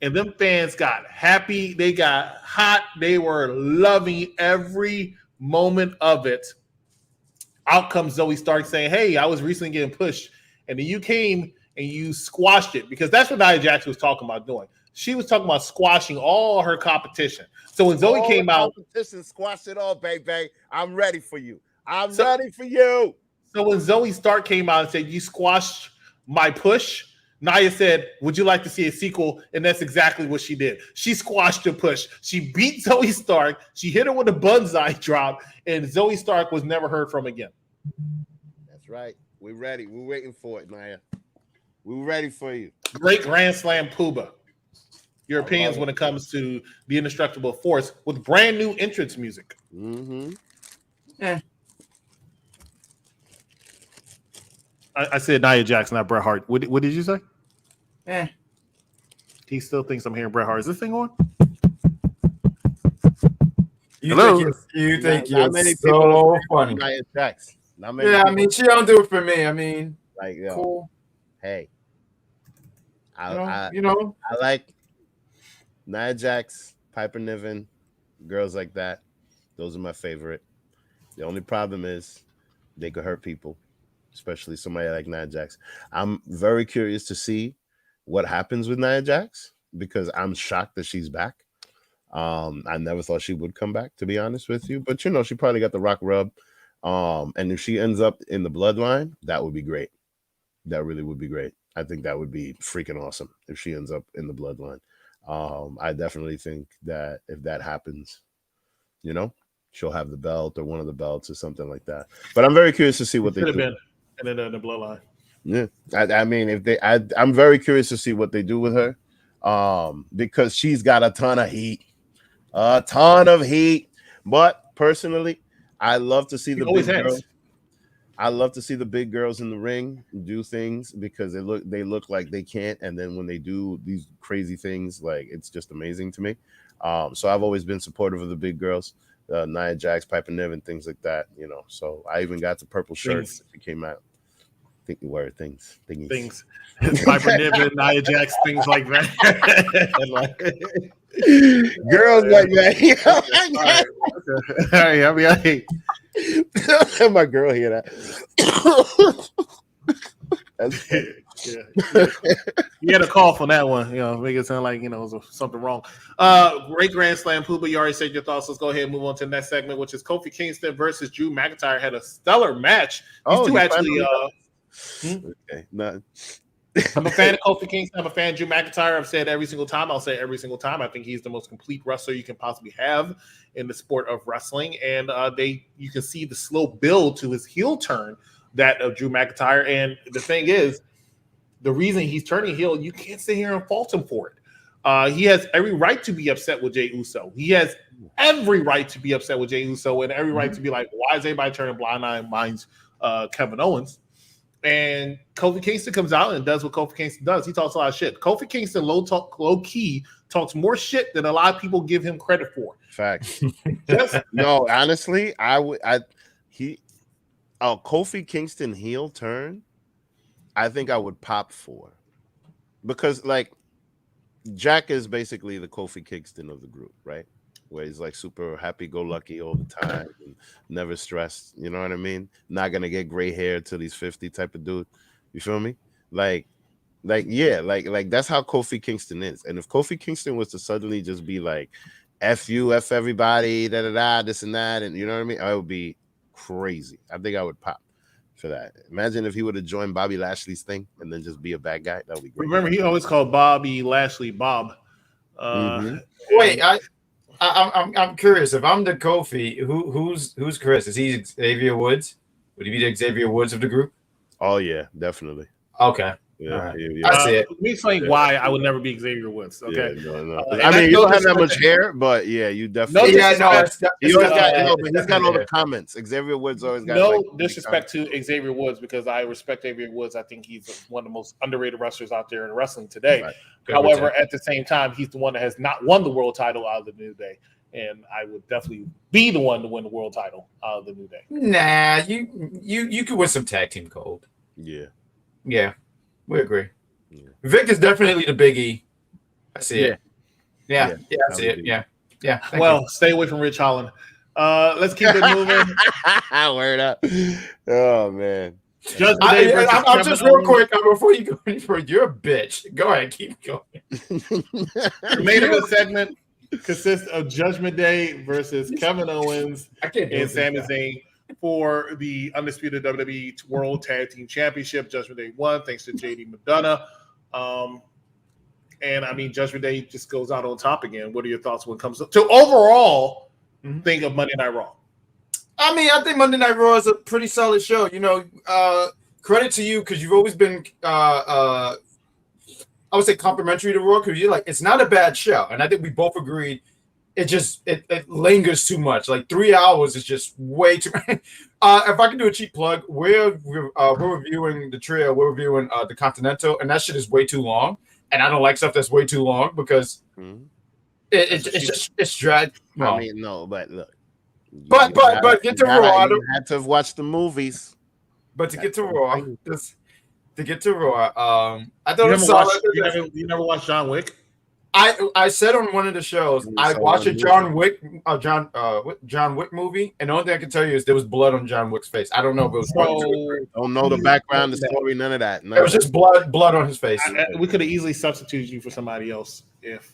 And them fans got happy. They got hot. They were loving every moment of it. Out comes Zoe Stark saying, hey, I was recently getting pushed. And then you came and you squashed it, because that's what Nia Jax was talking about doing. She was talking about squashing all her competition. So when Zoe came out, competition, squash it all, baby. I'm ready for you. I'm ready for you. So when Zoe Stark came out and said, you squashed my push, Nia said, would you like to see a sequel? And that's exactly what she did. She squashed the push. She beat Zoe Stark. She hit her with a banzai drop, and Zoe Stark was never heard from again. That's right. We're ready. We're waiting for it, Nia. We're ready for you. Great Grand Slam Puba. Your opinions when it comes to the Indestructible Force with brand new entrance music. Mm-hmm. I said Nia Jax, not Bret Hart. What did you say? He still thinks I'm hearing Bret Hart. Is this thing on? You think you're so funny. Nia Jax. Yeah, I mean, she don't do it for me. I mean, like, yo, cool. Hey, I like Nia Jax, Piper Niven, girls like that. Those are my favorite. The only problem is they could hurt people, especially somebody like Nia Jax. I'm very curious to see what happens with Nia Jax, because I'm shocked that she's back. I never thought she would come back, to be honest with you. But, she probably got the rock rub. And if she ends up in the bloodline, that would be great. That really would be great. I think that would be freaking awesome if she ends up in the bloodline. I definitely think that if that happens, she'll have the belt or one of the belts or something like that. But I'm very curious to see what they do. Been in the bloodline. Yeah, I mean, I'm very curious to see what they do with her, because she's got a ton of heat. But personally, I love to see the big girls. I love to see the big girls in the ring do things, because they look like they can't, and then when they do these crazy things, like, it's just amazing to me. So I've always been supportive of the big girls, Nia Jax, Piper Niven, things like that. So I even got the purple shirt that came out. Things. Piper Niven, Nia Jax, things like that. Girls like that. All right, I'll be all right. My girl hear that. You had a cough on that one, make it sound like was something wrong. Great Grand Slam Puba, you already said your thoughts. Let's go ahead and move on to the next segment, which is Kofi Kingston versus Drew McIntyre. Had a stellar match. These two actually. Okay, no. I'm a fan of Kofi Kingston. I'm a fan of Drew McIntyre. I've said every single time. I'll say every single time. I think he's the most complete wrestler you can possibly have in the sport of wrestling. And you can see the slow build to his heel turn, that of Drew McIntyre. And the thing is, the reason he's turning heel, you can't sit here and fault him for it. He has every right to be upset with Jey Uso. He has every right to be upset with Jey Uso, and every right to be like, why is everybody turning blind eye and minds Kevin Owens? And Kofi Kingston comes out and does what Kofi Kingston does. He talks a lot of shit. Kofi Kingston low key talks more shit than a lot of people give him credit for. Facts. No, honestly, Kofi Kingston heel turn, I think I would pop for, because like Jack is basically the Kofi Kingston of the group, right? Where he's like super happy-go-lucky all the time, and never stressed. You know what I mean? Not gonna get gray hair till he's 50 type of dude. You feel me? Like that's how Kofi Kingston is. And if Kofi Kingston was to suddenly just be like, "F you, F everybody, this and that," and you know what I mean, I would be crazy. I think I would pop for that. Imagine if he would have joined Bobby Lashley's thing and then just be a bad guy. That would be great. Remember, he always called Bobby Lashley Bob. Wait, I'm curious. If I'm the Kofi, who's Chris? Is he Xavier Woods? Would he be the Xavier Woods of the group? Oh yeah, definitely. Okay. Yeah, I see it. Let me explain why I would never be Xavier Woods. Okay, no. I mean, you don't have that much hair, but you definitely. He's got all the comments. Xavier Woods always got no disrespect to Xavier Woods because I respect Xavier Woods. I think he's one of the most underrated wrestlers out there in wrestling today. Right. However, at the same time, he's the one that has not won the world title out of the New Day. And I would definitely be the one to win the world title out of the New Day. Nah, you could win some tag team gold. Yeah, we agree. Yeah. Vic is definitely the biggie. I see it. Yeah, I see it. Yeah. Well, stay away from Rich Holland. Let's keep it moving. Word up. Oh man. I'm just real quick before you go any further. You're a bitch. Go ahead, keep going. The main event segment consists of Judgment Day versus Kevin Owens and Sami Zayn for the undisputed WWE World Tag Team Championship. Judgment Day won thanks to JD McDonough. And I mean, Judgment Day just goes out on top again. What are your thoughts when it comes to overall thing of Monday Night Raw? I mean, I think Monday Night Raw is a pretty solid show. You know, credit to you because you've always been I would say complimentary to Raw because you're like, it's not a bad show. And I think we both agreed it lingers too much. Like 3 hours is just way too If I can do a cheap plug, we're reviewing the trio, we're reviewing the Continental, and that shit is way too long. And I don't like stuff that's way too long because it's dragged. Well, I mean, no, but look. But get to Raw. You had to have watched the movies. But to get to Raw, I thought it was solid. You never watched John Wick? I said on one of the shows I watched a John Wick movie, and the only thing I can tell you is there was blood on John Wick's face. I don't know if it was don't know the background, the story, none of that. It was just blood on his face. We could have easily substituted you for somebody else if.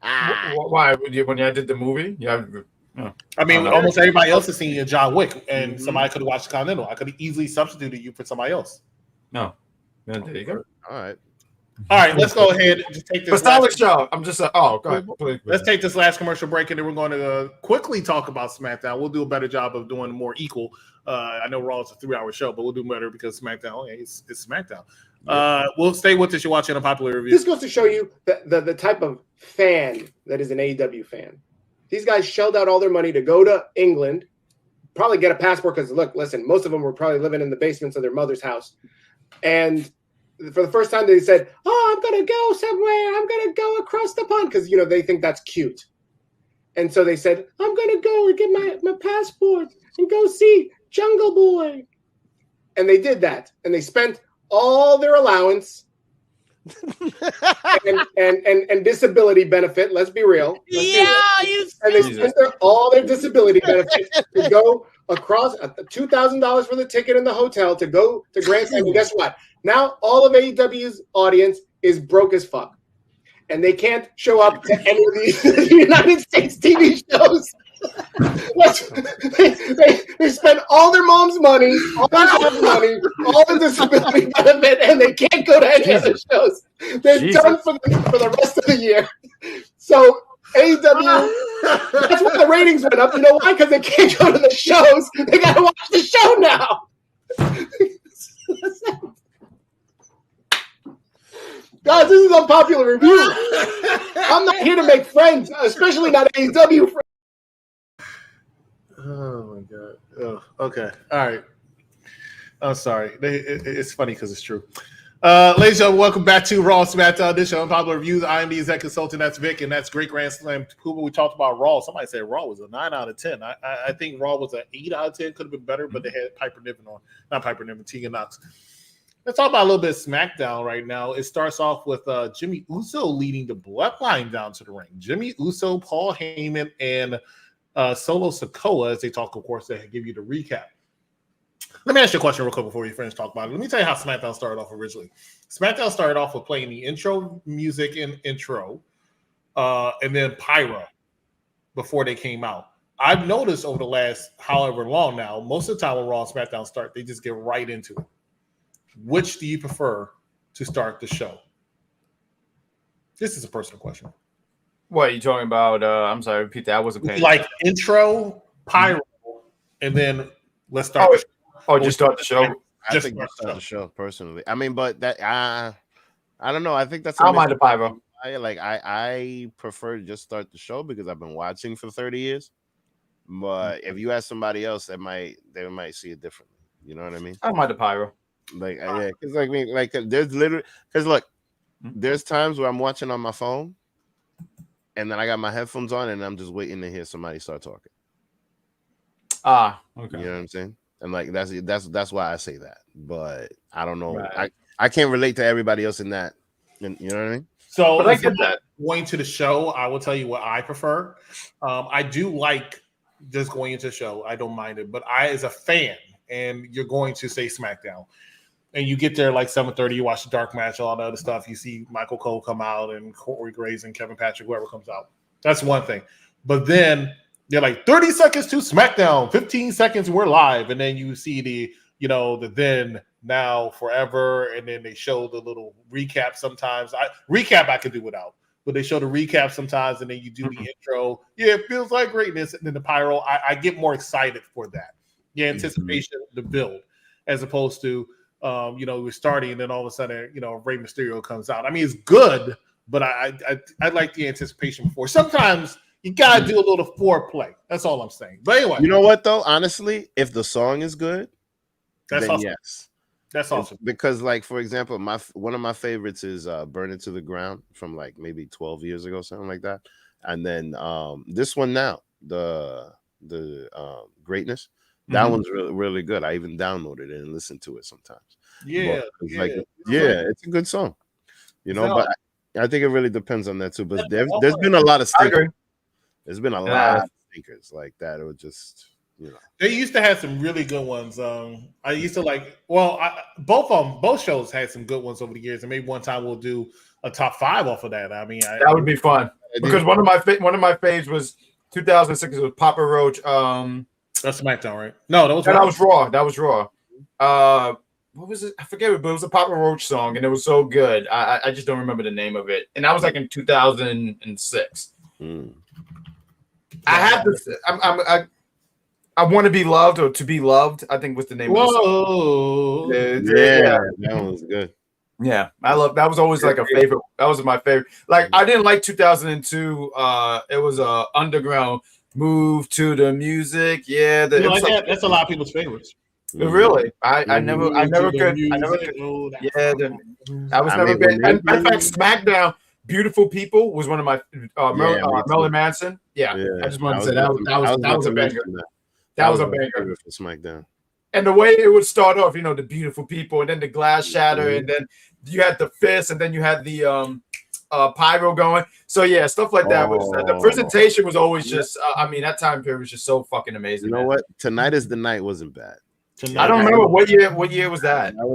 Why? When I did the movie, I mean, almost everybody else has seen a John Wick, and somebody could have watched Continental. I could have easily substituted you for somebody else. No, there you go. All right, let's go ahead and just take this. But show. I'm just go ahead. Please. Let's take this last commercial break, and then we're going to quickly talk about SmackDown. We'll do a better job of doing more equal. I know Raw is a 3-hour show, but we'll do better because SmackDown it's SmackDown. We'll stay with this. You're watching unpopular review. This goes to show you the type of fan that is an AEW fan. These guys shelled out all their money to go to England, probably get a passport because, listen, most of them were probably living in the basements of their mother's house. And for the first time, they said, I'm going to go somewhere. I'm going to go across the pond because, they think that's cute. And so they said, I'm going to go and get my passport and go see Jungle Boy. And they did that. And they spent all their allowance and disability benefit. Let's be real. And they spent all their disability benefits to go across $2,000 for the ticket in the hotel to go to Grand Slam. And guess what? Now all of AEW's audience is broke as fuck, and they can't show up to any of these United States TV shows. They spend all their mom's money, all their dad's money, all the disability benefit, and they can't go to any other shows. They're done for the rest of the year. So AEW, that's why the ratings went up. You know why? Because they can't go to the shows. They got to watch the show now. Guys, this is unpopular review. I'm not here to make friends, especially not AEW friends. Oh my god. Oh, okay. All right. I'm sorry. It's funny because it's true. Ladies and gentlemen, welcome back to Raw SmackDown edition of Unpopular Reviews. I am the executive consultant. That's Vic, and that's Great Grand Slam Kuba. We talked about Raw. Somebody said Raw was a 9 out of 10. I think Raw was an 8 out of 10. Could have been better, but they had Piper Niven on. Not Piper Niven, Tegan Knox. Let's talk about a little bit of SmackDown right now. It starts off with Jimmy Uso leading the Bloodline down to the ring. Jimmy Uso, Paul Heyman, and Solo Sikoa, as they talk, of course, they give you the recap. Let me ask you a question real quick before you finish talking about it. Let me tell you how SmackDown started off originally. SmackDown started off with playing the intro music and intro, and then Pyro before they came out. I've noticed over the last however long now, most of the time when Raw and SmackDown start, they just get right into it. Which do you prefer to start the show? This is a personal question. What are you talking about? I'm sorry, repeat that. I wasn't paying. Like intro, Pyro, and then let's start. Just start the show. I think just start the show personally. I mean, but that I don't know. I think that's. I don't mind the pyro. I prefer to just start the show because I've been watching for 30 years. But if you ask somebody else, they might see it differently. You know what I mean? I don't mind the pyro. Like yeah, because there's literally look, there's times where I'm watching on my phone, and then I got my headphones on, and I'm just waiting to hear somebody start talking. Okay. You know what I'm saying? And like that's why I say that. But I don't know. Right. I can't relate to everybody else in that. You know what I mean? So but I get that. Going to the show, I will tell you what I prefer. I do like just going into the show. I don't mind it. But I, as a fan, and you're going to say SmackDown, and you get there like 7:30, you watch the dark match, all the other stuff. You see Michael Cole come out and Corey Graves and Kevin Patrick, whoever comes out. That's one thing. But then they're like 30 seconds to SmackDown, 15 seconds, we're live. And then you see the then, now, forever. And then they show the little recap sometimes. I could do without. But they show the recap sometimes, and then you do the intro. Yeah, it feels like greatness. And then the pyro, I get more excited for that. The anticipation, the build, as opposed to, we're starting, and then all of a sudden, Rey Mysterio comes out. I mean, it's good, but I like the anticipation before. Sometimes you gotta do a little foreplay. That's all I'm saying. But anyway, you know what though? Honestly, if the song is good, that's then awesome. Yes, that's awesome. Because, like, for example, one of my favorites is "Burn It to the Ground" from like maybe 12 years ago, something like that. And then this one now, the Greatness. That one's really, really good. I even downloaded it and listened to it sometimes. Yeah, it's a good song, But I think it really depends on that too. But there's been a lot of stinkers. There's been a lot of stinkers like that. It would just, They used to have some really good ones. I used to like. Well, both shows had some good ones over the years, and maybe one time we'll do a top 5 off of that. I mean, that would be fun because one of my faves was 2006. It was Papa Roach. That's SmackDown, right? No, that was Raw. That was Raw. What was it? I forget it, but it was a Papa Roach song, and it was so good. I just don't remember the name of it. And that was like in 2006. I had this. I want to be loved, or to be loved, I think was the name of the song. Yeah, that one was good. Yeah, I love that. Was always like a favorite. That was my favorite. Like I didn't like 2002. It was a underground. Move to the music, yeah. That's a lot of people's favorites. Really, I never could. Yeah, that was never been. In fact, SmackDown, "Beautiful People" was one of my Marilyn Manson. Yeah, I just wanted to say that was a banger. That was a banger for SmackDown. And the way it would start off, the beautiful people, and then the glass shatter, and then you had the fist, and then you had the pyro going. So yeah, stuff like that was the presentation was always just that time period was just so fucking amazing. You know what? Tonight Is the Night wasn't bad. I don't remember what year was that. That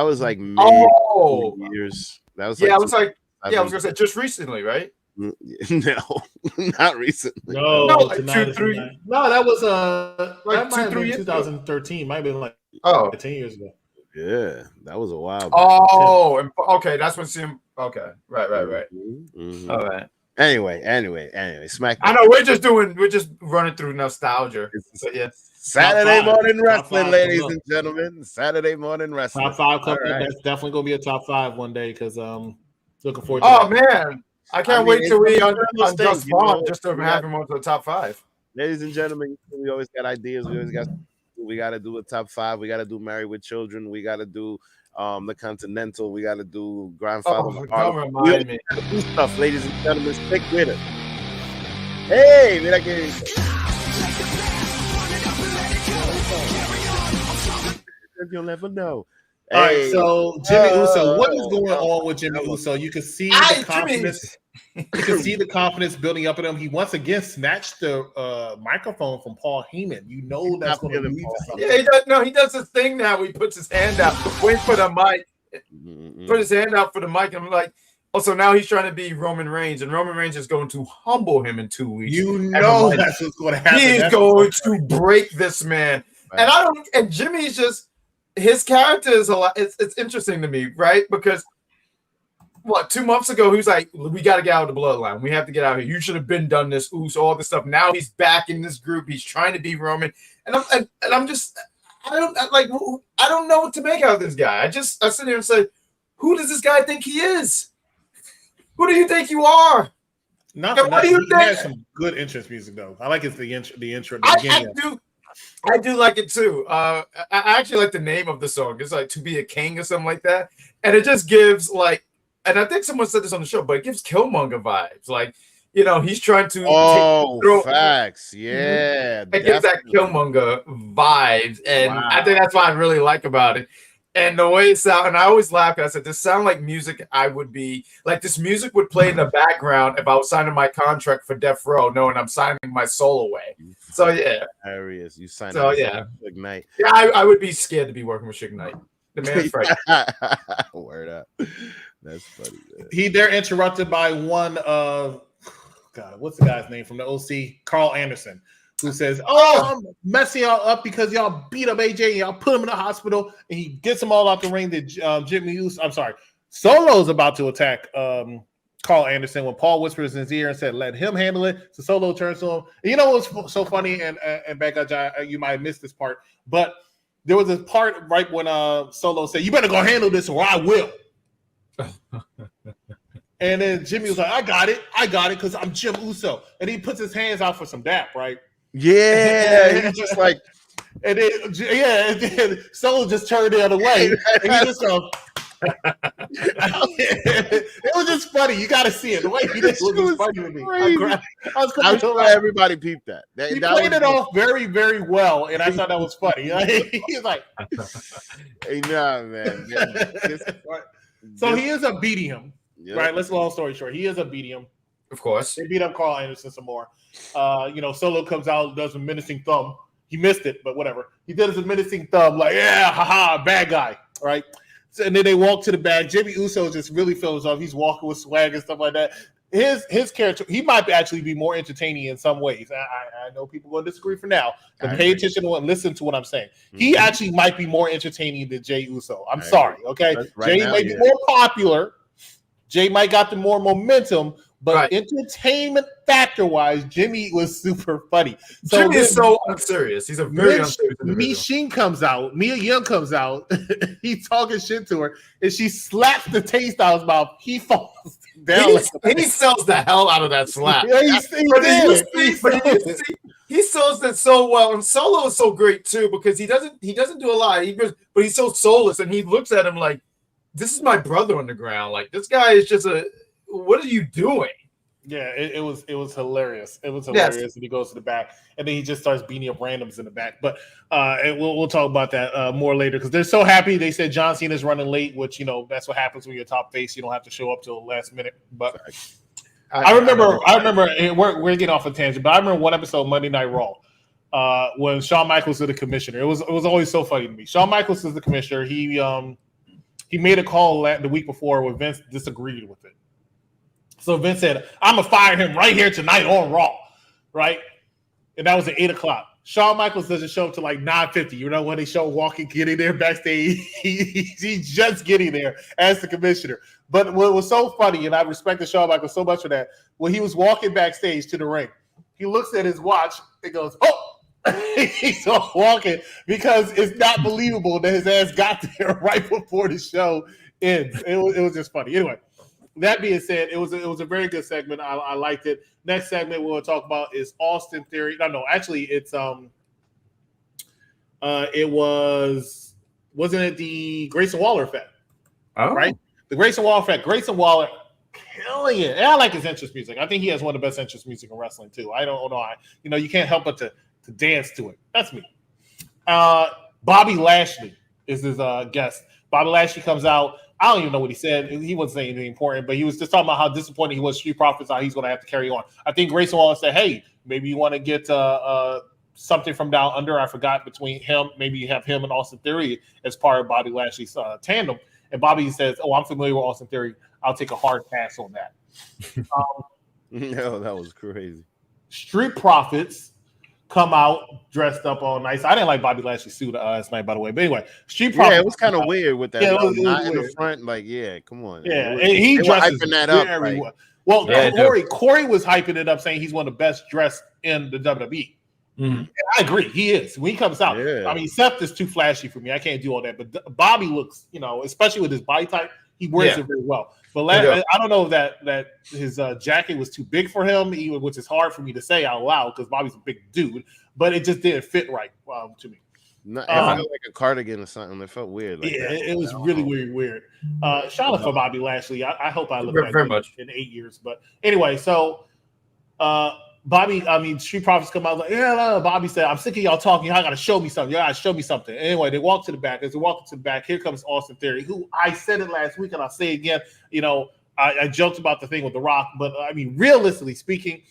was like years. That was I was gonna say just recently, right? No, not recently. No, like 2, 3. No, that was like that 2, 3 years 2013. Might have been like 10 years ago. Yeah, that was a while. Oh, okay, that's when CM. Okay, right. Mm-hmm. All right. Anyway, SmackDown. I know we're just running through nostalgia. But yeah. Saturday morning wrestling, ladies and gentlemen. Saturday morning wrestling. Top 5 That's definitely gonna be a top 5 one day because looking forward to that. Man, I can't wait till we just to have him on to the top 5. Ladies and gentlemen, we always got ideas. We got to do a top 5. We got to do Married with Children. We got to do the Continental. We got to do Grandfather. Don't remind me. Do stuff, ladies and gentlemen. Stick with it. Hey, mira que. You'll never know. All right, so Jimmy Uso, what is going on with Jimmy Uso? You can see the confidence. You can see the confidence building up in him. He once again snatched the microphone from Paul Heyman. You know that's going to lead to something. Yeah, he does this thing now. He puts his hand out, wait for the mic, put his hand out for the mic, and I'm like, so now he's trying to be Roman Reigns, and Roman Reigns is going to humble him in 2 weeks. You know that's what's going to happen. He's going to break this man, right. And Jimmy's just. His character is a lot. It's interesting to me, right? Because 2 months ago he was like, "We got to get out of the bloodline. We have to get out of here. You should have been done this, all this stuff." Now he's back in this group. He's trying to be Roman, and I'm just, I don't know what to make out of this guy. I sit here and say, who does this guy think he is? Who do you think you are? Not for nothing. He has some good entrance music though. I like the intro. I do like it too. I actually like the name of the song. It's like "To Be a King" or something like that, and it just gives like, and I think someone said this on the show, but it gives Killmonger vibes. Like, he's trying to facts, yeah. It gives that Killmonger vibes, and I think that's what I really like about it. And the way it sounds, and I always laugh. I said, "This sound like music I would be like. This music would play in the background if I was signing my contract for Death Row, knowing I'm signing my soul away." So yeah, hilarious. You signed. So yeah, Suge Knight. Yeah, I would be scared to be working with Suge Knight. The man's right. Word up. That's funny. They're interrupted by one of God. What's the guy's name from the OC? Carl Anderson. Who says, I'm messing y'all up because y'all beat up AJ and y'all put him in the hospital, and he gets them all out the ring. Solo's about to attack Carl Anderson when Paul whispers in his ear and said, let him handle it. So Solo turns to him. And you know what's so funny, and Bad Guy, you might have missed this part, but there was a part right when Solo said, you better go handle this or I will. And then Jimmy was like, I got it because I'm Jim Uso. And he puts his hands out for some dap, right? Yeah, he's just like, and then Solo just turned the other way, and he just goes. It was just funny. You got to see it. The way he did was funny to me. I'm sure everybody peeped that. He played it off very, very well, and I thought that was funny. He's like, "Hey, nah, man." So he ends up beating him, right? Let's long story short. He ends up beating him. Of course, they beat up Carl Anderson some more. Solo comes out, does a menacing thumb. He missed it, but whatever. He did a menacing thumb, like, yeah, haha, bad guy, right? So, and then they walk to the back. Jimmy Uso just really feels off. He's walking with swag and stuff like that. His character, he might actually be more entertaining in some ways. I know people will disagree for now, but pay attention to listen to what I'm saying. Mm-hmm. He actually might be more entertaining than Jey Uso. I'm sorry, okay? Jey might be more popular. Jey might got the more momentum, but entertainment factor-wise, Jimmy was super funny. So Jimmy is so unserious. He's a very unserious individual. Mia Young comes out. He's talking shit to her, and she slaps the taste out of his mouth. He falls down. He sells the hell out of that slap. Yeah, he sells that so well. And Solo is so great too because he doesn't do a lot. But he's so soulless, and he looks at him like, this is my brother on the ground. Like, this guy is just what are you doing? Yeah, it was hilarious. It was hilarious. Yes. And he goes to the back, and then he just starts beating up randoms in the back. But we'll talk about that more later because they're so happy. They said John Cena's running late, which that's what happens when you're a top face. You don't have to show up till the last minute. But I remember. We're getting off a tangent, but I remember one episode of Monday Night Raw when Shawn Michaels was the commissioner. It was always so funny to me. Shawn Michaels was the commissioner. He made a call the week before where Vince disagreed with it. So Vince said, I'm going to fire him right here tonight on Raw, right? And that was at 8 o'clock. Shawn Michaels doesn't show up to like 9:50. You know when they show getting there backstage? He's just getting there as the commissioner. But what was so funny, and I respected Shawn Michaels so much for that, when he was walking backstage to the ring, he looks at his watch and goes, oh! He's walking because it's not believable that his ass got there right before the show ends. It was just funny. Anyway, that being said, it was a very good segment. I liked it. Next segment we'll talk about is Austin Theory. No, actually, it's wasn't it the Grayson Waller effect? Oh, right, the Grayson Waller effect. Grayson Waller killing it. And I like his entrance music. I think he has one of the best entrance music in wrestling too. I don't know. You can't help but to dance to it. That's me. Bobby Lashley is his guest. Bobby Lashley comes out. I don't even know what he said. He wasn't saying anything important, but he was just talking about how disappointed he was. Street Profits, how he's going to have to carry on. I think Grayson Waller said, hey, maybe you want to get something from down under. I forgot between him. Maybe you have him and Austin Theory as part of Bobby Lashley's tandem. And Bobby says, oh, I'm familiar with Austin Theory. I'll take a hard pass on that. No, that was crazy. Street Profits come out dressed up all nice. I didn't like Bobby Lashley's suit last night, by the way. But anyway, Street Profits. Yeah, it was kind of weird with that. Yeah, it was not in the front. Like, yeah, come on. Yeah, and he dresses hyping that up. Right? Well, Corey was hyping it up, saying he's one of the best dressed in the WWE. I agree. He is. When he comes out, I mean, Seth is too flashy for me. I can't do all that. But Bobby looks, especially with his body type, he wears it very well. But I don't know if that his jacket was too big for him, which is hard for me to say out loud because Bobby's a big dude. But it just didn't fit right to me. No, it felt like a cardigan or something. It felt weird. Like it was really weird. Shout out for Bobby Lashley. I hope I look very much in 8 years. But anyway, so Bobby, I mean, Street Profits come out like, Bobby said, I'm sick of y'all talking. Y'all got to show me something. Y'all got to show me something. Anyway, they walk to the back. As they walk to the back, here comes Austin Theory, who I said it last week and I'll say it again. I joked about the thing with The Rock, but I mean, realistically speaking,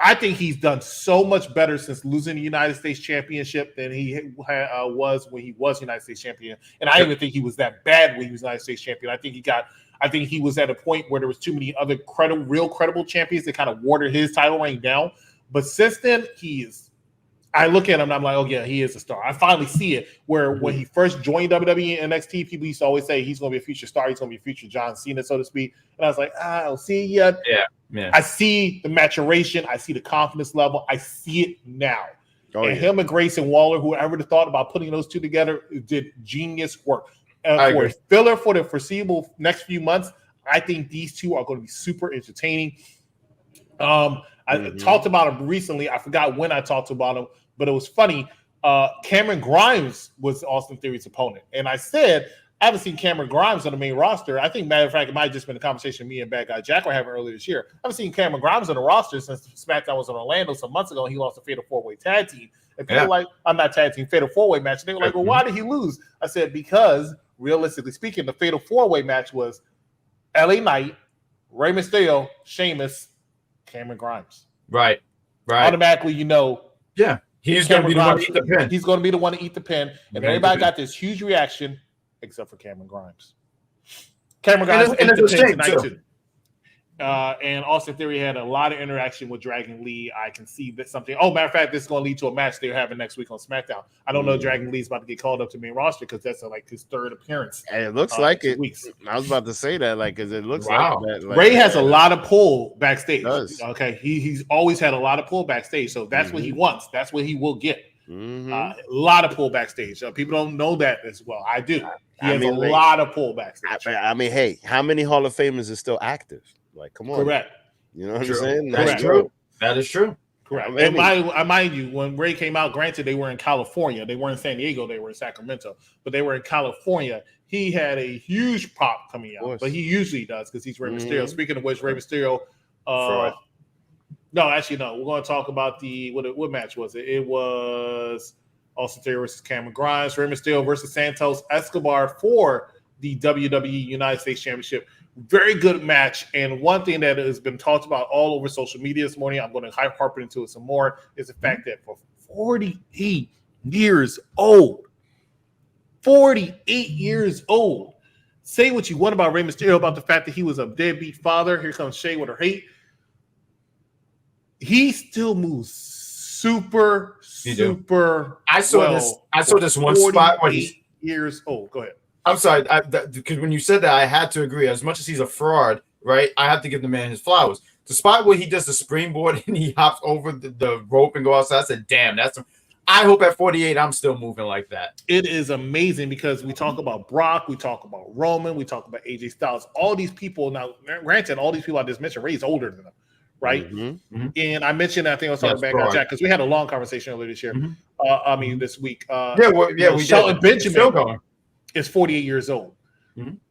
I think he's done so much better since losing the United States Championship than he was when he was United States Champion. And I don't even think he was that bad when he was United States Champion. I think he was at a point where there was too many other real credible champions that kind of watered his title reign down. But since then, I look at him and I'm like, oh yeah, he is a star. I finally see it where when he first joined WWE and NXT, people used to always say he's going to be a future star. He's going to be a future John Cena, so to speak. And I was like, I don't see it yet. Yeah. I see the maturation. I see the confidence level. I see it now. Him and Grayson Waller, whoever thought about putting those two together, did genius work. For a filler for the foreseeable next few months, I think these two are going to be super entertaining. I talked about him recently. I forgot when I talked about him, but it was funny. Cameron Grimes was Austin Theory's opponent. And I said, I haven't seen Cameron Grimes on the main roster. I think, matter of fact, it might have just been a conversation me and Bad Guy Jack were having earlier this year. I haven't seen Cameron Grimes on the roster since Smackdown was in Orlando some months ago, and he lost a Fatal 4-Way tag team. And people were like, I'm not tag team, Fatal 4-Way match. And they were like, well, why did he lose? I said, because realistically speaking, the Fatal 4-Way match was LA Knight, Rey Mysterio, Sheamus, Cameron Grimes. Right. Automatically, he's going to be the one to eat the pin. He's going to be the one to eat the pin. And everybody got this huge reaction, except for Cameron Grimes. Cameron Grimes ate the pin tonight, too. And Austin Theory had a lot of interaction with Dragon Lee. I can see that something. Oh, matter of fact, this is going to lead to a match they're having next week on SmackDown. I don't know if Dragon Lee's about to get called up to main roster because that's like his third appearance. And it looks like it. I was about to say that, because it looks like that. Like, Ray has a lot of pull backstage. Okay, he's always had a lot of pull backstage, so that's what he wants. That's what he will get. A lot of pull backstage. People don't know that as well. I do. He has a lot of pull backstage. I mean, hey, how many Hall of Famers are still active? Like, come on. Correct. You know what I'm saying? That's true. That is true. Correct. And mind you, when Ray came out, granted, they were in California. They weren't in San Diego. They were in Sacramento. But they were in California. He had a huge pop coming out. But he usually does because he's Rey Mysterio. Speaking of which, Rey Mysterio no, actually, no. We're going to talk about what match was it? It was Austin Theory versus Cameron Grimes, Rey Mysterio versus Santos Escobar for the WWE United States Championship. Very good match. And one thing that has been talked about all over social media this morning, I'm going to harp into it some more, is the fact that for 48 years old, say what you want about Rey Mysterio, about the fact that he was a deadbeat father. Here comes Shay with her hate. He still moves super. I saw this one spot where he's years old. Go ahead. I'm sorry, because when you said that, I had to agree. As much as he's a fraud, right? I have to give the man his flowers. The spot where he does the springboard and he hops over the rope and go outside, I said, damn, I hope at 48 I'm still moving like that. It is amazing because we talk about Brock, we talk about Roman, we talk about AJ Styles. All these people, now, granted, all these people I just mentioned, Ray's older than them, right? And I mentioned, I think I was talking about Jack because we had a long conversation earlier this year. This week. We Shelton Benjamin is 48 years old.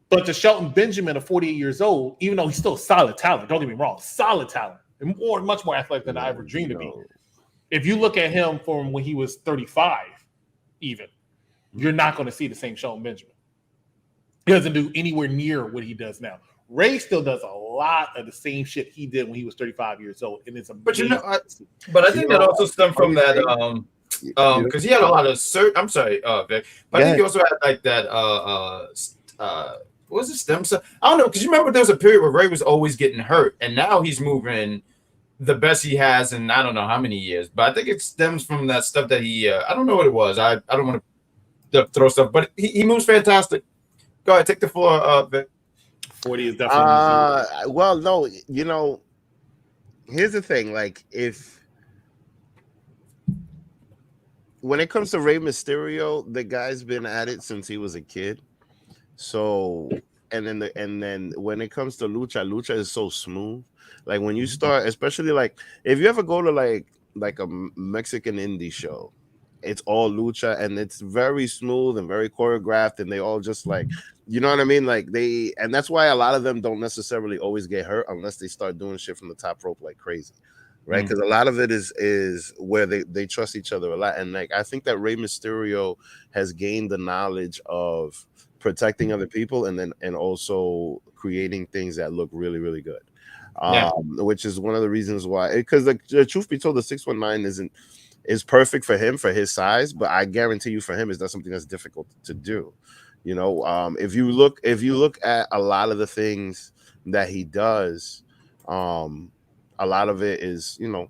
But the Shelton Benjamin of 48 years old, even though he's still solid talent, don't get me wrong, solid talent, and much more athletic than I ever dreamed to be. If you look at him from when he was 35, even, you're not going to see the same Shelton Benjamin. He doesn't do anywhere near what he does now. Ray still does a lot of the same shit he did when he was 35 years old, and it's amazing. But I think that also stemmed from that because he had a lot of I'm sorry, Vic, but I think he also had like that what was it, stem cell? I don't know, because you remember there was a period where Ray was always getting hurt, and now he's moving the best he has in I don't know how many years, but I think it stems from that stuff that he I don't know what it was. I don't want to throw stuff, but he moves fantastic. Go ahead, take the floor, Vic. 40 is definitely well, no, here's the thing, like if when it comes to Rey Mysterio, the guy's been at it since he was a kid. So, and then when it comes to lucha is so smooth. Like when you start, especially like if you ever go to like a Mexican indie show, it's all lucha and it's very smooth and very choreographed, and they all just like, you know what I mean? Like and that's why a lot of them don't necessarily always get hurt unless they start doing shit from the top rope like crazy. Right, because a lot of it is where they trust each other a lot, and like I think that Rey Mysterio has gained the knowledge of protecting other people and also creating things that look really, really good. Which is one of the reasons why, because the truth be told, the 619 is perfect for him for his size, but I guarantee you for him is not something that's difficult to do. You know, if you look at a lot of the things that he does, a lot of it is, you know,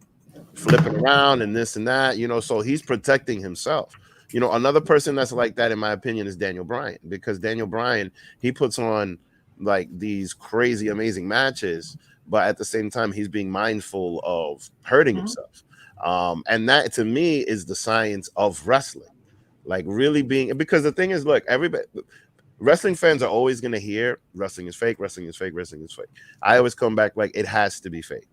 flipping around and this and that, you know, so he's protecting himself. You know, another person that's like that, in my opinion, is Daniel Bryan, because Daniel Bryan, he puts on like these crazy, amazing matches, but at the same time, he's being mindful of hurting himself. And that to me is the science of wrestling, like really being, because the thing is, look, everybody, wrestling fans are always going to hear wrestling is fake, wrestling is fake, wrestling is fake. I always come back like it has to be fake.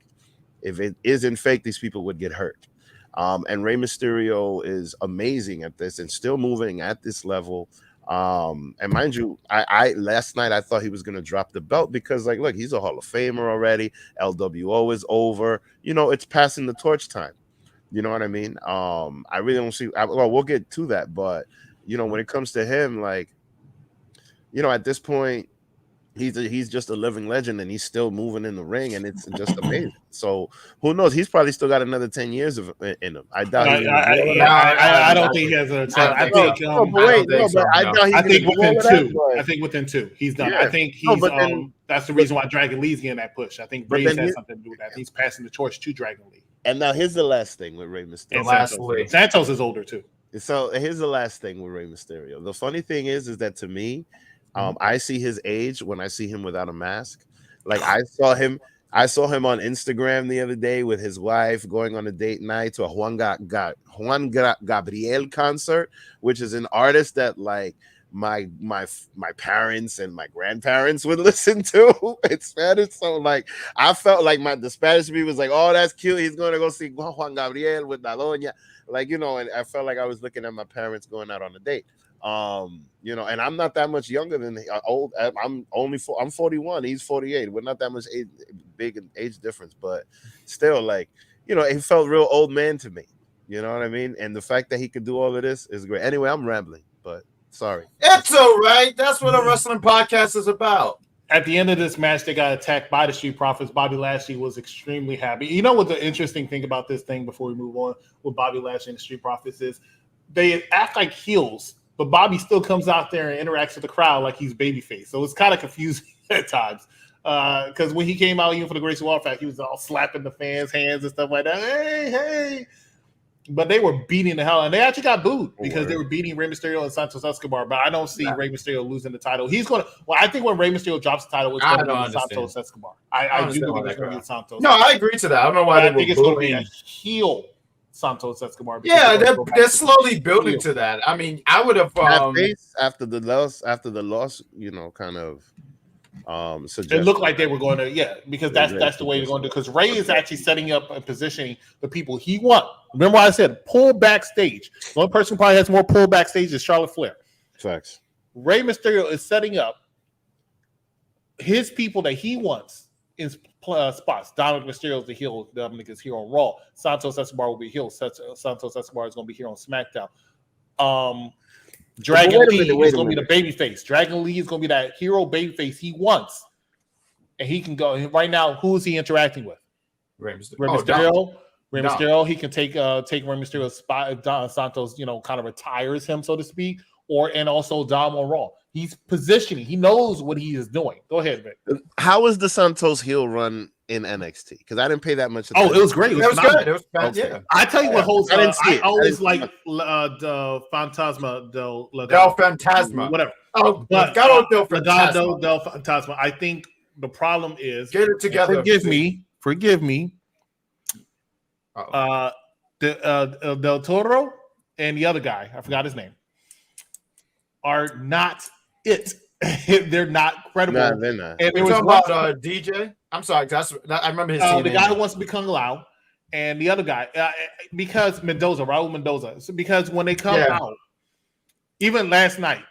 If it isn't fake, these people would get hurt. And Rey Mysterio is amazing at this and still moving at this level. And mind you, I last night I thought he was going to drop the belt because, like, look, he's a Hall of Famer already. LWO is over. You know, it's passing the torch time. You know what I mean? I really don't see. Well, we'll get to that, but you know, when it comes to him, like, you know, at this point, he's just a living legend, and he's still moving in the ring, and it's just amazing. So who knows? He's probably still got another 10 years in him. I doubt. I don't think he has a 10. I think. I think within 2. I think within 2, he's done. Yeah. I think he's. That's the reason why Dragon Lee's getting that push. I think Rey's has something to do with that. He's passing the torch to Dragon Lee. And now here's the last thing with Rey Mysterio. Santos is older too. So here's the last thing with Rey Mysterio. The funny thing is that to me, I see his age when I see him without a mask. Like I saw him on Instagram the other day with his wife going on a date night to a Juan Gabriel concert, which is an artist that like my parents and my grandparents would listen to. It's Spanish, so like I felt like the Spanish people was like, oh, that's cute. He's going to go see Juan Gabriel with La Doña, like, you know, and I felt like I was looking at my parents going out on a date. You know, and I'm not that much younger than old. I'm 41. He's 48. We're not that much big age difference, but still, like, you know, it felt real old man to me. You know what I mean? And the fact that he could do all of this is great. Anyway, I'm rambling, but sorry. It's all right. That's what a wrestling podcast is about. At the end of this match, they got attacked by the Street Profits. Bobby Lashley was extremely happy. You know what the interesting thing about this thing before we move on with Bobby Lashley and the Street Profits is? They act like heels, but Bobby still comes out there and interacts with the crowd like he's babyface. So it's kind of confusing at times. Because when he came out, even for the Gracie Wall fact, he was all slapping the fans' hands and stuff like that. Hey. But they were beating the hell, and they actually got booed because they were beating Rey Mysterio and Santos Escobar. But I don't see Rey Mysterio losing the title. He's going to. Well, I think when Rey Mysterio drops the title, it's going to be Santos Escobar. I do believe it's going to be Santos. No, I agree to that. I don't know why they were booing. It's going to be a heel Santos Escobar. Yeah, they're slowly building to that. I mean, I would have after the loss, you know, kind of. It looked like they were going to, because that's the way they're going to do. Because Rey is actually setting up and positioning the people he wants. Remember what I said? Pull backstage. The only person who probably has more pull backstage is Charlotte Flair. Facts. Rey Mysterio is setting up his people that he wants in spots. Dominic Mysterio is the heel. Dominic is here on Raw. Santos Escobar will be heel. Santos Escobar is going to be here on SmackDown. Dragon Lee is going to be the babyface. Dragon Lee is going to be that hero babyface he wants. And he can go. Right now, who is he interacting with? Rey Mysterio. Rey Mysterio. He can take Rey Mysterio's spot if Don Santos, you know, kind of retires him, so to speak. And also Dom on Raw. He's positioning. He knows what he is doing. Go ahead, Vic. How was the Santos heel run in NXT? Because I didn't pay that much attention. Oh, it was great. It was good. It was bad. Yeah. I tell you what holds. I always like the Fantasma del Fantasma. Whatever. Oh, but del Fantasma. I think the problem is, get it together. Forgive me. Del Toro. and the other guy, I forgot his name, are not it. They're not credible. Nah, they're not. And We're talking about DJ. I'm sorry, I remember his team. The guy who wants to be Kung Lao, and the other guy, because Raul Mendoza. So because when they come out, even last night,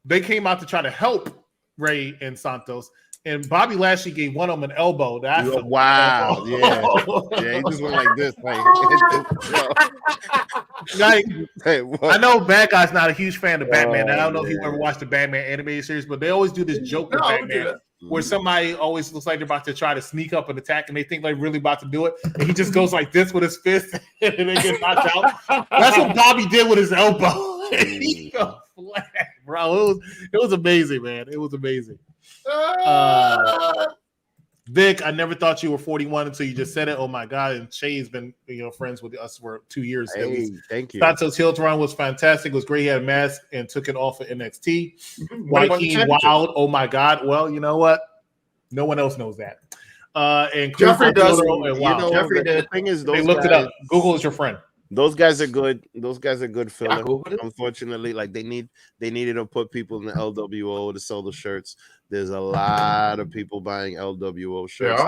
they came out to try to help Ray and Santos, and Bobby Lashley gave one of them an elbow. Wow, yeah, he just went like this. I know Bad Guy's not a huge fan of Batman. I don't know if you ever watched the Batman animated series, but they always do this joke with Batman where somebody always looks like they're about to try to sneak up and attack, and they think they're really about to do it, and he just goes like this with his fist, and they get knocked out. That's what Bobby did with his elbow. He goes flat, bro. It was amazing, man. It was amazing. Vic, I never thought you were 41 until you just said it. Oh my God! And Shay's been friends with us for 2 years. Hey, thank you. Santos' heel run was fantastic. It was great. He had a mask and took it off of NXT. Joaquin Wild. Oh my God! Well, you know what? No one else knows that. And Jeffrey does. Jeffrey did. The thing is, they looked it up. Google is your friend. Those guys are good. Those guys are good filler. Unfortunately, like they needed to put people in the LWO to sell the shirts. There's a lot of people buying LWO shirts.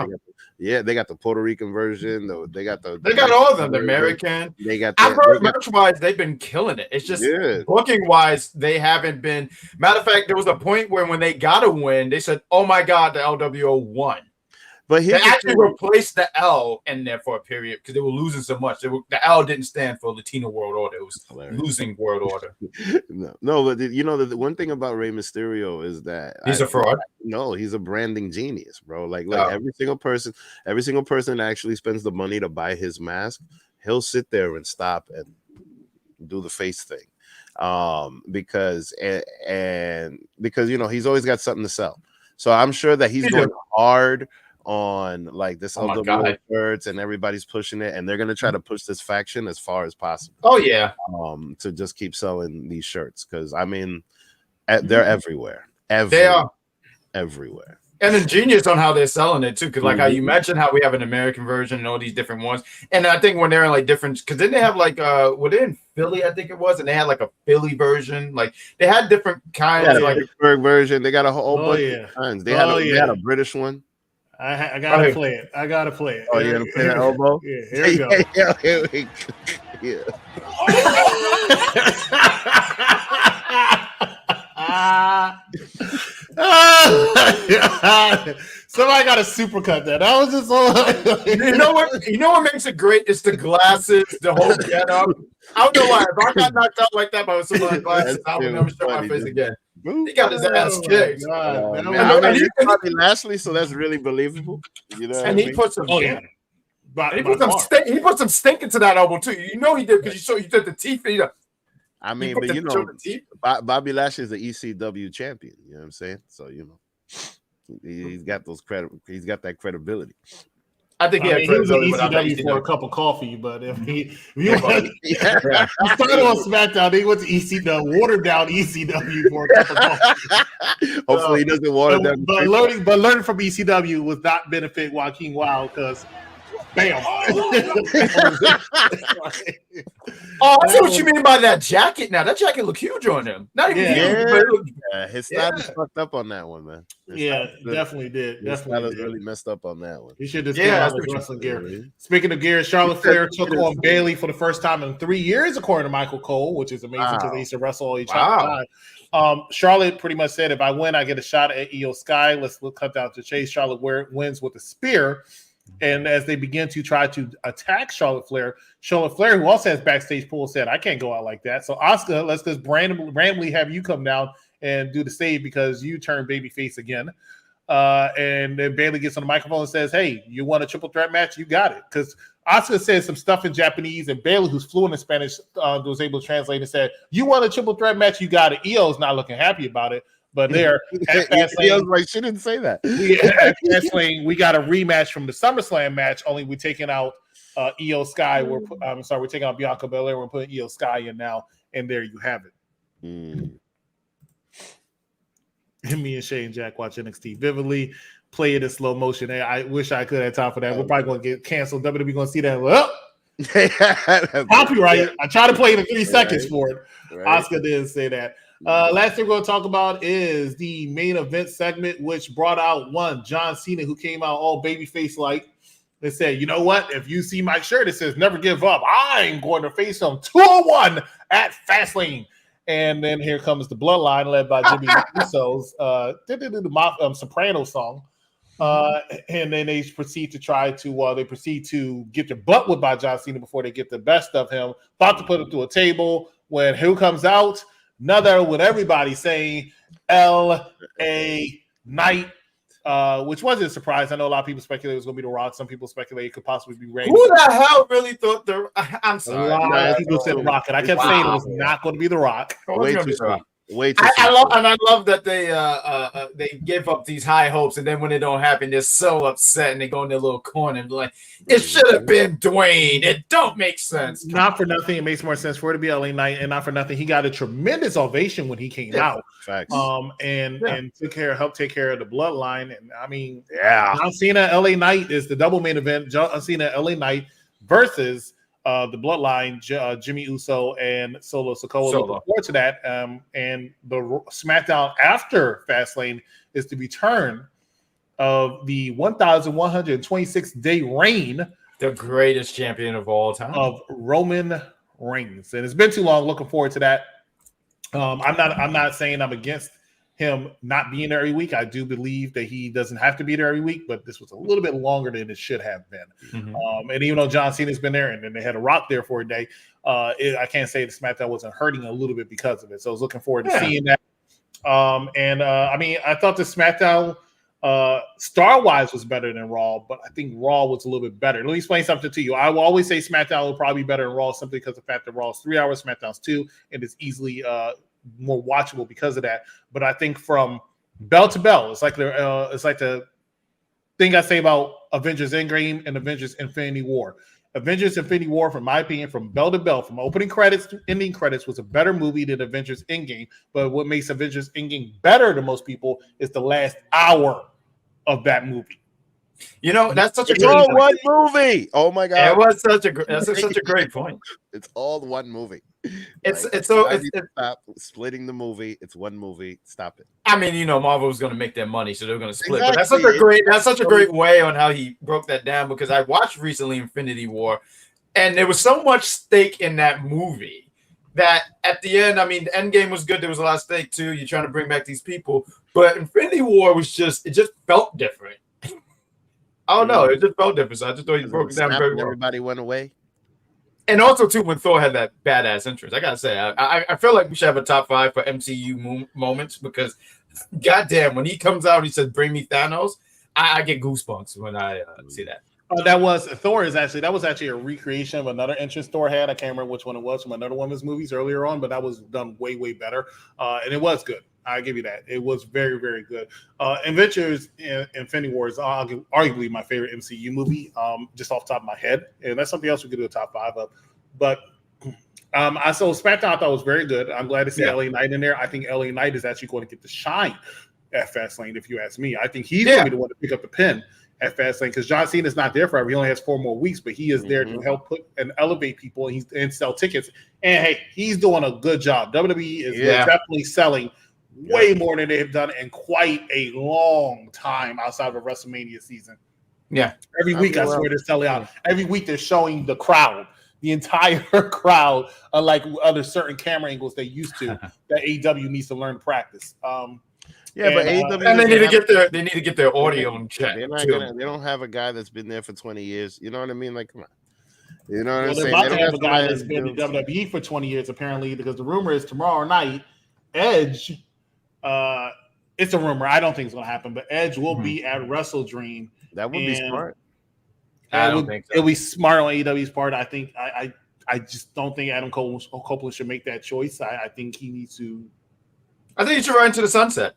They got the Puerto Rican version. They got all of them. The American. I've heard merch-wise, they've been killing it. It's just booking-wise, they haven't been. Matter of fact, there was a point where when they got a win, they said, "Oh my God, the LWO won." But they actually replaced the L in there for a period because they were losing so much. The L didn't stand for Latino World Order. It was losing World Order. No, but the one thing about Rey Mysterio is that he's a fraud. No, he's a branding genius, bro. Like every single person that actually spends the money to buy his mask, he'll sit there and stop and do the face thing. Because he's always got something to sell. So I'm sure that he's going hard on like this LWO shirts, and everybody's pushing it, and they're gonna try to push this faction as far as possible. Oh yeah, to just keep selling these shirts because I mean, they're everywhere. They are everywhere, and ingenious on how they're selling it too. Because like how you mentioned how we have an American version and all these different ones, and I think when they're in like different, because then they have like were they in Philly? I think it was, and they had like a Philly version. Like they had different kinds. Like a Pittsburgh version. They got a whole bunch of kinds. They had a British one. I gotta play it. Oh, you gotta play the elbow? Yeah, here we go. Yeah. Somebody got to supercut that. That was just all. You know what makes it great is the glasses, the whole getup. I don't know why. If I got knocked out like that by somebody's glasses, I would never show my face again. He got his ass kicked. And Lashley, so that's really believable. You know, and he put some. Oh yeah. He put some stink into that elbow too. You know he did because you did the teeth. I mean, but Bobby Lashley is the ECW champion. You know what I'm saying? So he's got he's got that credibility. I think he was in ECW for a cup of coffee, but if he started on Smackdown, he went to ECW, watered down ECW for a cup of coffee. Hopefully, he doesn't water down. But learning from ECW was not benefit Joaquin Wild because. Bam! Oh, I see what you mean by that jacket. Now that jacket look huge on him. Not even huge, but his style is fucked up on that one, man. Definitely did. His style is really messed up on that one. He should just get out of wrestling gear. Speaking of gear, Charlotte Flair took on Bayley for the first time in 3 years, according to Michael Cole, which is amazing because they used to wrestle each other. Charlotte pretty much said, "If I win, I get a shot at Io Sky." Let's cut down to chase. Charlotte wins with a spear. And as they begin to try to attack Charlotte Flair, who also has backstage pull, said, "I can't go out like that." So Asuka, let's just randomly have you come down and do the save because you turn babyface again. And then Bayley gets on the microphone and says, "Hey, you want a triple threat match? You got it." Because Asuka said some stuff in Japanese, and Bayley, who's fluent in Spanish, was able to translate and said, "You want a triple threat match? You got it." Io's not looking happy about it. But there, like she didn't say that. We got a rematch from the SummerSlam match. Only we're taking out Io Sky. We're taking out Bianca Belair. We're putting Io Sky in now, and there you have it. Me and Shay and Jack watch NXT vividly. Play it in slow motion. I wish I could have time for that. We're probably going to get canceled. WWE going to see that. Well, Copyright. I tried to play it in 3 seconds for it. Right. Oscar didn't say that. Last thing we're going to talk about is the main event segment, which brought out John Cena, who came out all babyface like. They said, you know what? If you see my shirt, it says never give up. I'm going to face him 201 at Fastlane. And then here comes the Bloodline led by Jimmy Uso's Soprano song. And then they proceed to get their butt whipped by John Cena before they get the best of him. About to put him through a table when who comes out? Another with everybody saying L.A. Knight, which wasn't a surprise. I know a lot of people speculated it was going to be The Rock. Some people speculated it could possibly be Ray. Who the hell really thought I'm sorry. A lot of people said The Rock, and I kept saying it was not going to be The Rock. Way too soon. Way too I love that they give up these high hopes, and then when it don't happen, they're so upset and they go in their little corner and be like, "It should have been Dwayne." It don't make sense. Not for nothing, it makes more sense for it to be LA Knight, and not for nothing, he got a tremendous ovation when he came out. Facts. And helped take care of the Bloodline. And I mean, John Cena, LA Knight is the double main event. John Cena, LA Knight versus the Bloodline, Jimmy Uso and Solo Sikoa. Looking forward to that. And the SmackDown after Fastlane is the return of the 1,126-day reign, the greatest champion of all time, of Roman Reigns. And it's been too long. Looking forward to that. I'm not saying I'm against him not being there every week. I do believe that he doesn't have to be there every week, but this was a little bit longer than it should have been. Mm-hmm. And even though John Cena's been there and then they had a Rock there for a day, I can't say the SmackDown wasn't hurting a little bit because of it. So I was looking forward to seeing that. I mean, I thought the SmackDown star-wise was better than Raw, but I think Raw was a little bit better. Let me explain something to you. I will always say SmackDown will probably be better than Raw simply because of the fact that Raw is 3 hours, SmackDown's 2, and it's easily more watchable because of that. But I think from bell to bell, it's like the thing I say about Avengers Endgame and Avengers Infinity War. Avengers Infinity War, from my opinion, from bell to bell, from opening credits to ending credits, was a better movie than Avengers Endgame. But what makes Avengers Endgame better to most people is the last hour of that movie. You know, that's such a it's all one movie. Oh my god, it was such a great point. It's all one movie. It's stop splitting the movie. It's one movie. Stop it. I mean, you know, Marvel was going to make their money, so they're going to split. Exactly. But that's such a great way on how he broke that down, because I watched recently Infinity War, and there was so much stake in that movie that at the end, I mean, the end game was good. There was a lot of stake too. You're trying to bring back these people, but Infinity War was just felt different. I don't know. It just felt different. So I just thought he broke it down very well. Everybody went away. And also, too, when Thor had that badass entrance, I got to say, I feel like we should have a top 5 for MCU moments, because, goddamn, when he comes out and he says, "Bring me Thanos," I get goosebumps when I see that. That was actually a recreation of another entrance Thor had. I can't remember which one it was from another one of his movies earlier on, but that was done way, way better. And it was good. I give you that. It was very, very good. Avengers Infinity War is arguably my favorite MCU movie, just off the top of my head. And that's something else we could do a top 5 of. But I saw SmackDown. I thought was very good. I'm glad to see LA Knight in there. I think LA Knight is actually going to get the shine at Fastlane, if you ask me. I think he's going to be the one to pick up the pin at Fastlane, because John Cena is not there forever. He only has 4 more weeks, but he is there to help put and elevate people and sell tickets. And hey, he's doing a good job. WWE is definitely selling way more than they have done in quite a long time outside of WrestleMania season. Yeah. Every week, I swear, they're selling out. Every week, they're showing the crowd, the entire crowd, unlike other certain camera angles they used to, that AEW needs to learn to practice. But AEW, and they need to get their audio in check. They don't have a guy that's been there for 20 years. You know what I mean? Like, come on. You know what I'm saying? They're about to have a guy that's been in WWE for 20 years, apparently, because the rumor is tomorrow night, Edge. It's a rumor. I don't think it's going to happen, but Edge will be at Wrestle Dream. That would be smart. I don't think so. It'll be smart on AEW's part. I think I just don't think Adam Copeland should make that choice. I think he needs to. I think he should ride into the sunset.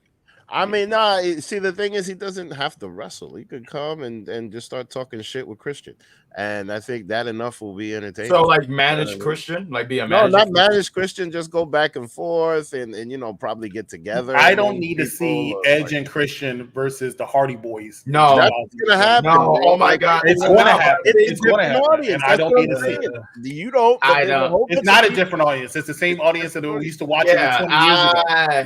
I mean, see, the thing is, he doesn't have to wrestle. He could come and just start talking shit with Christian. And I think that enough will be entertaining. So, like, manage Christian, like be a no, manager. not manage Christian. Just go back and forth, and probably get together. I don't need to see Edge and Christian versus the Hardy Boys. No, that's gonna happen. No, bro. oh my God, it's going to happen. It's going to happen. Audience. And I don't need to see it. it. You don't. I know. It's It's not a different audience. It's the same audience that we used to watch it 20 years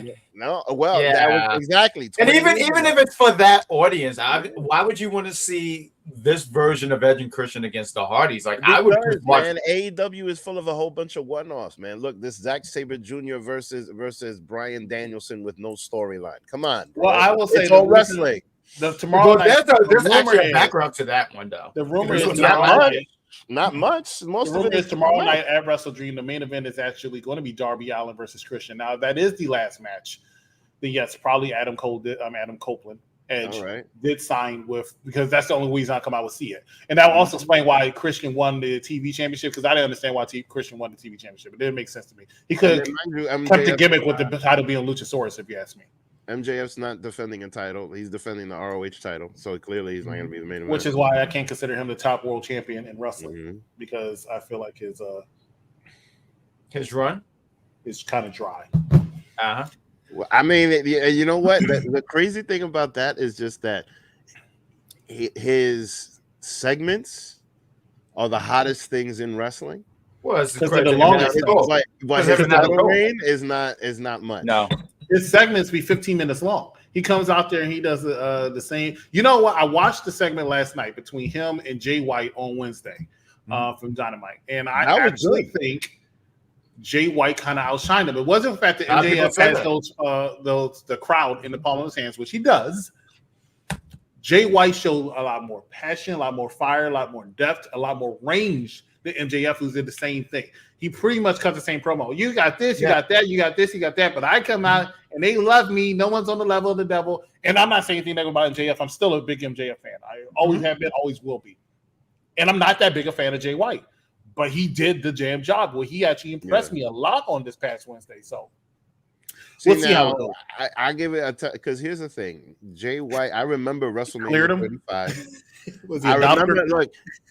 ago. No, well, that was exactly. And even if it's for that audience, why would you want to see this version of Edge and Christian against the Hardys? Like, I would just watch. Man, AEW is full of a whole bunch of one-offs, man. Look, this Zack Sabre Jr. versus Bryan Danielson with no storyline. Come on, bro. Well, I will say it's all wrestling. Tomorrow night, there's actually a background to that one, though. The rumor is not much. Most the of it rumor is is tomorrow night at Wrestle Dream. The main event is actually going to be Darby Allin versus Christian. Now, if that is the last match, then yes, probably Adam Copeland. Edge did sign with, because that's the only reason I come out with see it. And that will also explain why Christian won the TV championship, because I didn't understand why Christian won the TV championship. It didn't make sense to me. He could have kept the gimmick with the title being Luchasaurus, if you ask me. MJF's not defending a title. He's defending the ROH title. So clearly he's not going to be the main event. Which is why I can't consider him the top world champion in wrestling, because I feel like his run is kind of dry. Well, I mean, you know what? The crazy thing about that is just that his segments are the hottest things in wrestling. Well, it's the longest. But his title reign is not much. No, his segments be 15 minutes long. He comes out there and he does the same. You know what? I watched the segment last night between him and Jay White on Wednesday from Dynamite, and I actually think Jay White kind of outshined him. It wasn't the fact that MJF has the crowd in the palm of his hands, which he does. Jay White showed a lot more passion, a lot more fire, a lot more depth, a lot more range than MJF, who's did the same thing. He pretty much cut the same promo. You got this, you got that, you got this, you got that. But I come out and they love me. No one's on the level of the devil. And I'm not saying anything negative about MJF. I'm still a big MJF fan. I always have been, always will be. And I'm not that big a fan of Jay White. But he did the damn job. Well, he actually impressed me a lot on this past Wednesday. So we'll see how it goes. I give it because here's the thing. Jay White, I remember WrestleMania 35. I remember,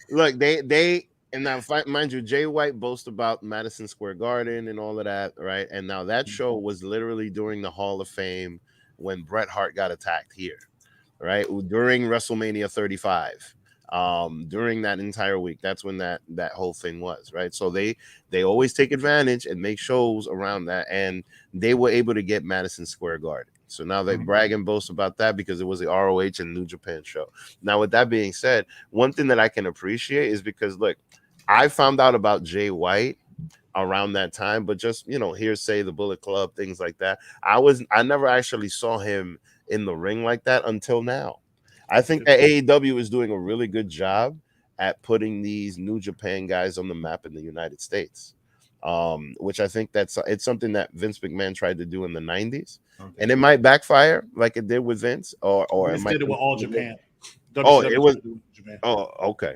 look, they and now mind you, Jay White boasts about Madison Square Garden and all of that, right? And now that show was literally during the Hall of Fame when Bret Hart got attacked here, right? During WrestleMania 35. During that entire week, that's when that whole thing was, right? So they always take advantage and make shows around that, and they were able to get Madison Square Garden. So now they brag and boast about that because it was the ROH and New Japan show. Now, with that being said, one thing that I can appreciate is because, look, I found out about Jay White around that time, but just, hearsay, the Bullet Club, things like that. I never actually saw him in the ring like that until now. I think that AEW is doing a really good job at putting these New Japan guys on the map in the United States, which I think it's something that Vince McMahon tried to do in the 90s, and it might backfire like it did with Vince, or it might did it with All Japan. It was. Oh, okay.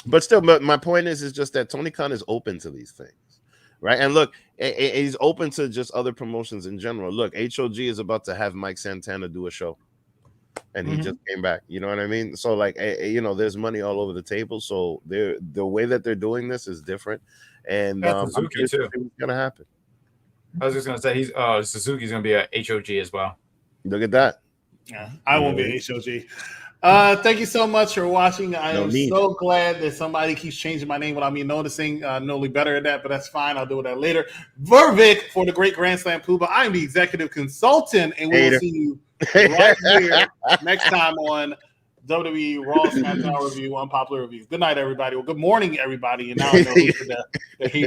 But still, my point is just that Tony Khan is open to these things, right? And look, he's open to just other promotions in general. Look, HOG is about to have Mike Santana do a show. And he just came back, you know what I mean? So, like, there's money all over the table. So the way that they're doing this is different, and Suzuki too. It's gonna happen. I was just gonna say Suzuki's gonna be a HOG as well. Look at that. Yeah, I won't be HOG. Thank you so much for watching. I am so glad that somebody keeps changing my name without me noticing. I'm no better at that, but that's fine. I'll do that later. Vervic for the Great Grand Slam Puba. I'm the executive consultant, and we will see you right here next time on WWE Raw SmackDown Review, Unpopular Reviews. Good night, everybody. Well, good morning, everybody. And now I know who's the hater.